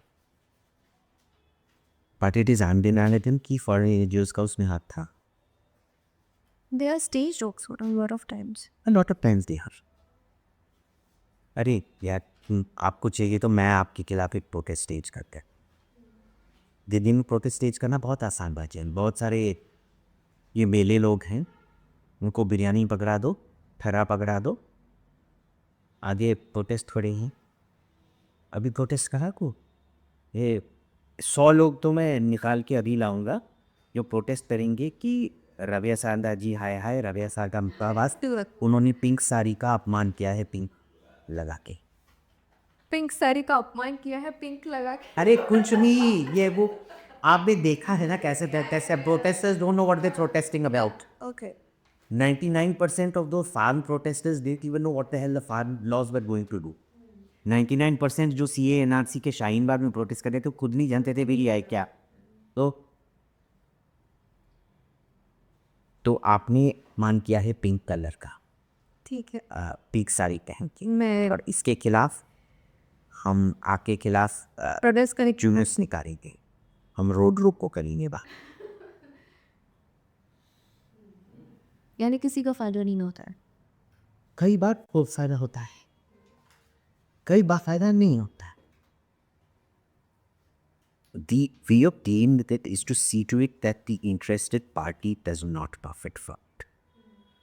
[SPEAKER 2] But it is undeniable कि foreign NGOs का उसमें हाथ था.
[SPEAKER 1] they are stage jokes a lot of times.
[SPEAKER 2] A lot of times they are. अरे यार आपको चाहिए तो मैं आपके खिलाफ एक प्रोटेस्ट स्टेज करते हैं। दिल्ली में प्रोटेस्ट स्टेज करना बहुत आसान बात है। बहुत सारे ये मेले लोग हैं, उनको बिरयानी पकड़ा दो, ठहरा पकड़ा दो, आगे प्रोटेस्ट खड़े हैं। अभी प्रोटेस्ट कहाँ को? ये 100 लोग तो मैं निकाल के अभी लाऊंगा जो प्रोटेस्ट करेंगे कि रविया सारदा जी हाय हाय, रविया सारदा का आवाज़, उन्होंने पिंक साड़ी का अपमान किया है पिंक लगा के।
[SPEAKER 1] पिंक साड़ी का अपमान किया है पिंक लगा के?
[SPEAKER 2] अरे कुछ नहीं, ये वो आपने देखा है ना कैसे protesters don't know what they protesting about.
[SPEAKER 1] Okay.
[SPEAKER 2] 99% of those farm protesters didn't even know what the hell the farm laws were going to do. 99% जो CA/NRC के शाहीन बाग में प्रोटेस्ट कर रहे थे खुद नहीं जानते थे भाई आए क्या। तो आपने मान किया है पिंक कलर का,
[SPEAKER 1] ठीक है,
[SPEAKER 2] पिंक साड़ी पहन के,
[SPEAKER 1] मैं
[SPEAKER 2] और इसके खिलाफ हम आपके खिलाफ
[SPEAKER 1] प्रोटेस्ट करें।
[SPEAKER 2] जुलूस निकालेंगे, हम रोड रोको करेंगे बा।
[SPEAKER 1] यानी किसी का फायदा नहीं होता है।
[SPEAKER 2] कई बार बहुत फायदा होता है, कई बार फायदा नहीं होता है। The way of dealing with it is to see to it that the interested party does not profit from it.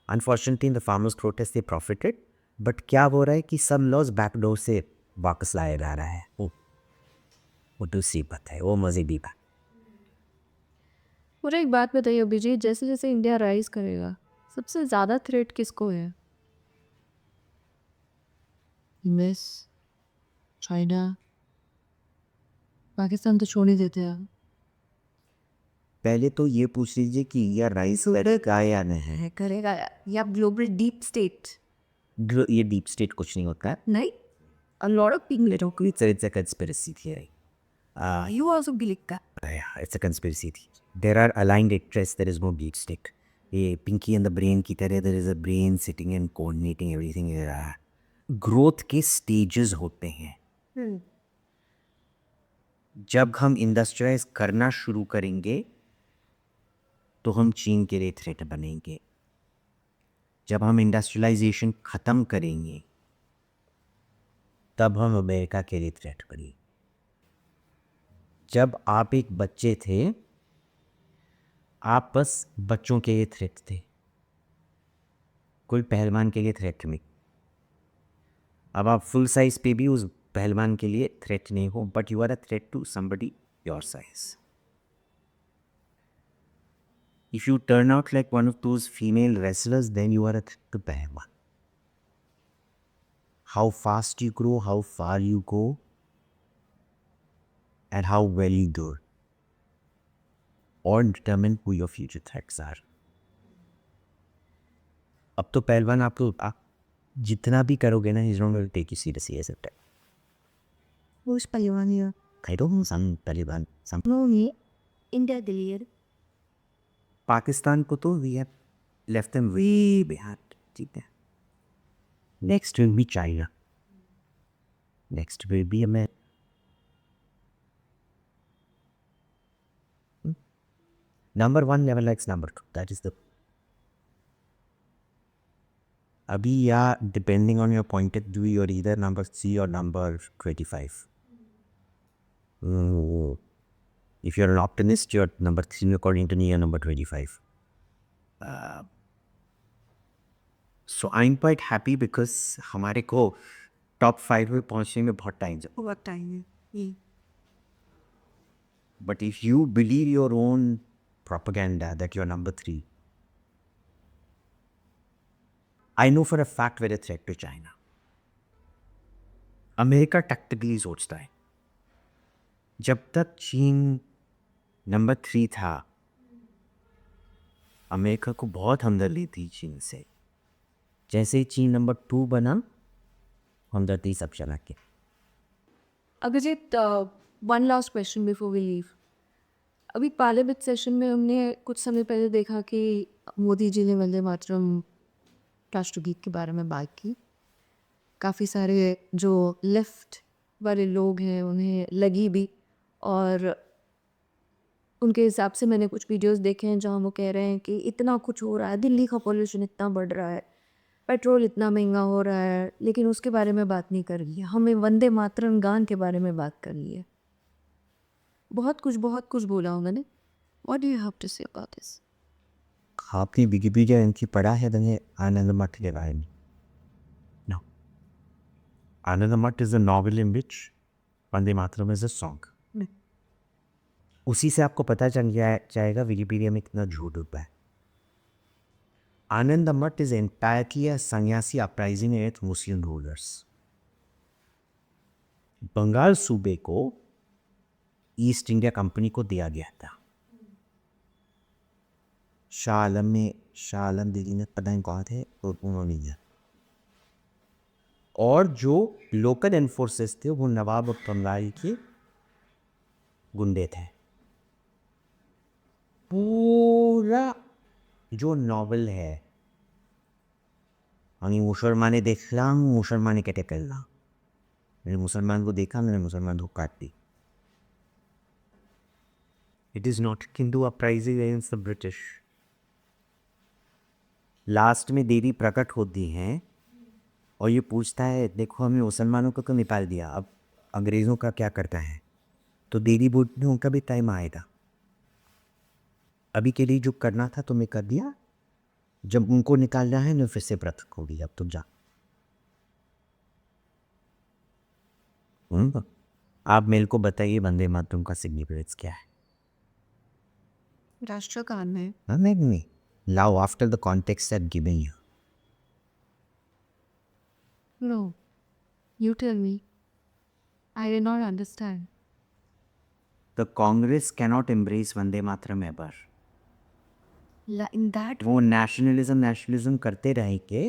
[SPEAKER 2] Unfortunately, in the farmers' protest, they profited. But क्या हो रहा है कि सब लॉज बैकडोर से वापस लाया जा रहा है। वो दूसरी बात है, वो मज़ेदार बात।
[SPEAKER 1] मुझे एक बात बताइए अभिजीत, जैसे जैसे इंडिया राइज करेगा सबसे ज़्यादा थ्रेट किसको है? यूएस, चाइना, पाकिस्तान तो छोड़ ही देते हैं।
[SPEAKER 2] पहले तो ये पूछ लीजिए कि यह राइस करेगा या नहीं
[SPEAKER 1] है करेगा या ग्लोबल डीप स्टेट?
[SPEAKER 2] ये डीप स्टेट कुछ नहीं होता है
[SPEAKER 1] नहीं, a lot of people talk.
[SPEAKER 2] it's a conspiracy theory.
[SPEAKER 1] You also believe that?
[SPEAKER 2] Yeah, it's a conspiracy theory. There are aligned interests, there is no deep state. ये Pinky and the brain की तरह there is a brain sitting and coordinating everything. Growth के stages होते हैं. जब हम industrialise करना शुरू करेंगे तो हम चीन के लिए थ्रेट बनेंगे. जब हम इंडस्ट्रियलाइजेशन ख़त्म करेंगे तब हम अमेरिका के लिए थ्रेट बनेंगे. जब आप एक बच्चे थे आप बस बच्चों के लिए थ्रेट थे, कोई पहलवान के लिए थ्रेट नहीं. अब आप फुल साइज पे भी उस पहलवान के लिए थ्रेट नहीं हो, but you are a threat to somebody your size. If you turn out like one of those female wrestlers, then you are a threat to Pehlwan. How fast you grow, how far you go, and how well you do, or determine who your future threats are. अब तो पहलवान आपको आप जितना भी करोगे ना, he's not going to take you seriously as a threat.
[SPEAKER 1] Who's Paliwan here?
[SPEAKER 2] I don't know some Taliban, some
[SPEAKER 1] No, me. India clear.
[SPEAKER 2] Pakistan को तो we have left them way behind. ठीक है. Next will be China. Next will be America. Number one never likes number two. That is the. अभी या depending on your point of view, you're either number 3 or number 25. If you're an optimist, you're number 3 according to me, you're number 25. So I'm quite happy because हमारे को top 5 में पहुंचने में बहुत time जाता.
[SPEAKER 1] What time है?
[SPEAKER 2] But if you believe your own propaganda that you're number 3, I know for a fact we're a threat to China. America tactically सोचता है. जब तक चीन नंबर 3 था, अमेरिका को बहुत हमदर्दी थी चीन से. जैसे ही चीन नंबर 2 बना, हमदर्दी सब चला के.
[SPEAKER 1] Abhijit, one last question before we leave. अभी पार्लियामेंट सेशन में हमने कुछ समय पहले देखा कि मोदी जी ने वंदे मातरम राष्ट्रगीत के बारे में बात की. काफ़ी सारे जो लेफ्ट वाले लोग हैं उन्हें लगी भी, और उनके हिसाब से मैंने कुछ वीडियोस देखे हैं जहाँ वो कह रहे हैं कि इतना कुछ हो रहा है, दिल्ली का पॉल्यूशन इतना बढ़ रहा है, पेट्रोल इतना महंगा हो रहा है, लेकिन उसके बारे में बात नहीं कर रही है. हमें वंदे मातरम गान के बारे में बात कर रही है. बहुत कुछ बोला उन्होंने. What do you have to say about this?
[SPEAKER 2] आपने विकिपीडिया इनकी पढ़ा है मैंने आनंद मठ के बारे में? No. आनंद मठ is a novel in which Vande Mataram is a song. उसी से आपको पता चल जाएगा विकिपीडिया में कितना झूठ होता है. आनंद मठ is entirely a सन्यासी uprising against Muslim rulers. Bengal सूबे को ईस्ट इंडिया कंपनी को दिया गया था. शाह आलम दीदी ने पता नहीं कहा थे और उन्होंने दिया. और जो लोकल एनफोर्सेस थे वो नवाब ऑफ बंगाल के गुंडे थे. पूरा जो नॉवल है আমি मुसलमाने देखलाम मुसलमाने কেটে ফেললাম. मैंने मुसलमान को देखा, मैंने मुसलमान को काट दी. It is not Hindu uprising against the British. Last में देवी प्रकट होती हैं और ये पूछता है देखो हमें मुसलमानों को क्यों निकाल दिया, अब अंग्रेज़ों का क्या करता है. तो देवी बोलती उनका भी टाइम आएगा. अभी के लिए जो करना था तुम्हें कर दिया, जब उनको निकालना है ना फिर से प्रकट होगी. अब तुम जा. आप मेरे को बताइए वंदे मातरम का सिग्निफिकेंस क्या है?
[SPEAKER 1] राष्ट्रगान है.
[SPEAKER 2] नहीं, Now, after the context I've given you,
[SPEAKER 1] No, you tell me. I did not understand.
[SPEAKER 2] the Congress cannot embrace Vande Mataram ever.
[SPEAKER 1] In that
[SPEAKER 2] वो नेशनलिज्म करते रहेंगे,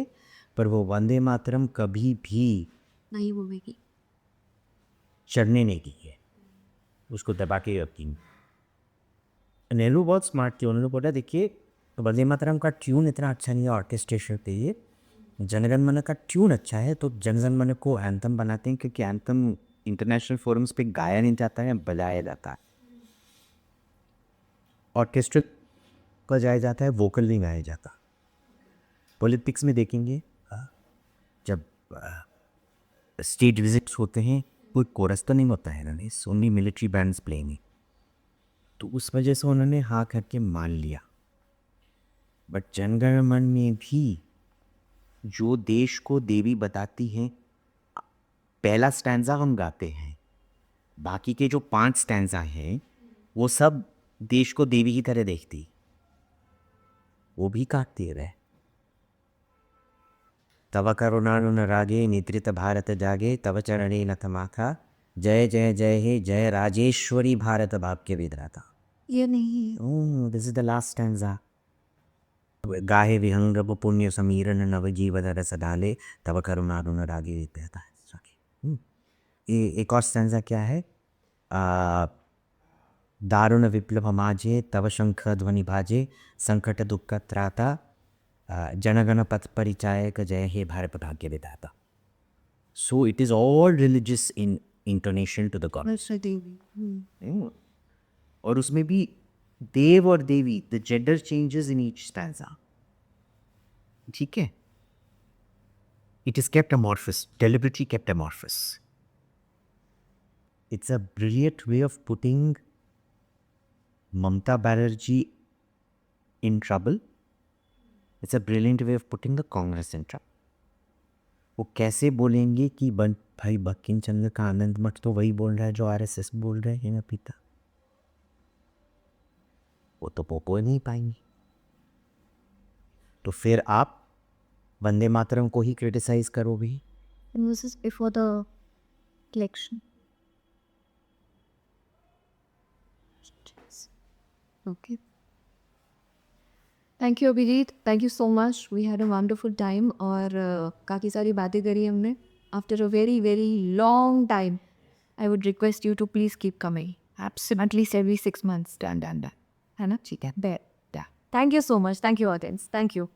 [SPEAKER 2] पर वो वंदे मातरम कभी भी
[SPEAKER 1] नहीं बोलेगी.
[SPEAKER 2] चढ़ने नहीं दी है, उसको दबा के रखी. नेहरू बहुत स्मार्ट थी, उन्होंने बोला देखिए वंदे मातरम का ट्यून इतना अच्छा नहीं है ऑर्केस्ट्रेशन पे, ये जनगण मन का ट्यून अच्छा है तो जनगण मन को एंथम बनाते हैं, क्योंकि एंथम इंटरनेशनल फोरम्स पे गाया नहीं जाता है, बजाया जाता है. ऑर्केस्ट्रा बजाया जाता है, वोकल नहीं गाया जाता. पॉलिटिक्स में देखेंगे, जब स्टेट विजिट्स होते हैं कोई कोरस तो नहीं होता है ना, ओनली मिलिट्री बैंड्स प्लेइंग. तो उस वजह से उन्होंने हाँ करके मान लिया. बट जनगण मन में भी जो देश को देवी बताती हैं, पहला स्टैंजा हम गाते हैं, बाकी के जो 5 स्टैंजा हैं वो सब देश को देवी की तरह देखती, वो भी काटते रहे. तव करुणारुण रागे निद्रित भारत जागे, तव चरणे नथ माथा, जय जय जय हे जय राजेश्वरी भारत बाप के विधाता.
[SPEAKER 1] ये नहीं.
[SPEAKER 2] Oh, this is the last stanza. गाहे विहंग पुण्य समीरन नव जीवन रस डाले, तव करुणारुण रागे देता है. ये एक और स्टैंजा क्या है? दारुण विप्लव माजे, तव शंख ध्वनि भाजे, संकट दुख त्राता, जनगण पथ परिचायक, जय हे भारत भाग्य विधाता. So it is all religious in intonation to the God.
[SPEAKER 1] Vaishno Devi.
[SPEAKER 2] और उसमें भी देव और देवी, the gender changes in each stanza. ठीक है, it is kept amorphous, deliberately kept amorphous. It's a brilliant way of putting Mamata Banerjee in trouble. It's a brilliant way of putting the Congress in trouble. वो कैसे बोलेंगे कि भाई बंकिम चंद्र का आनंद मठ तो वही बोल रहा है जो आरएसएस बोल रहे हैं ना पिता, वो तो पोपो नहीं पाएंगे. तो फिर आप वंदे मातरम को ही क्रिटिसाइज करो भी.
[SPEAKER 1] And this is before the election. Okay. Thank you Abhijit. Thank you so much. We had a wonderful time और काफ़ी सारी बातें करी हमने. After a very very long time, I would request you to please keep coming. Absolutely. At least every 6 months. Done. है ना? ठीक है. There. Yeah. Thank you so much. Thank you audience. Thank you.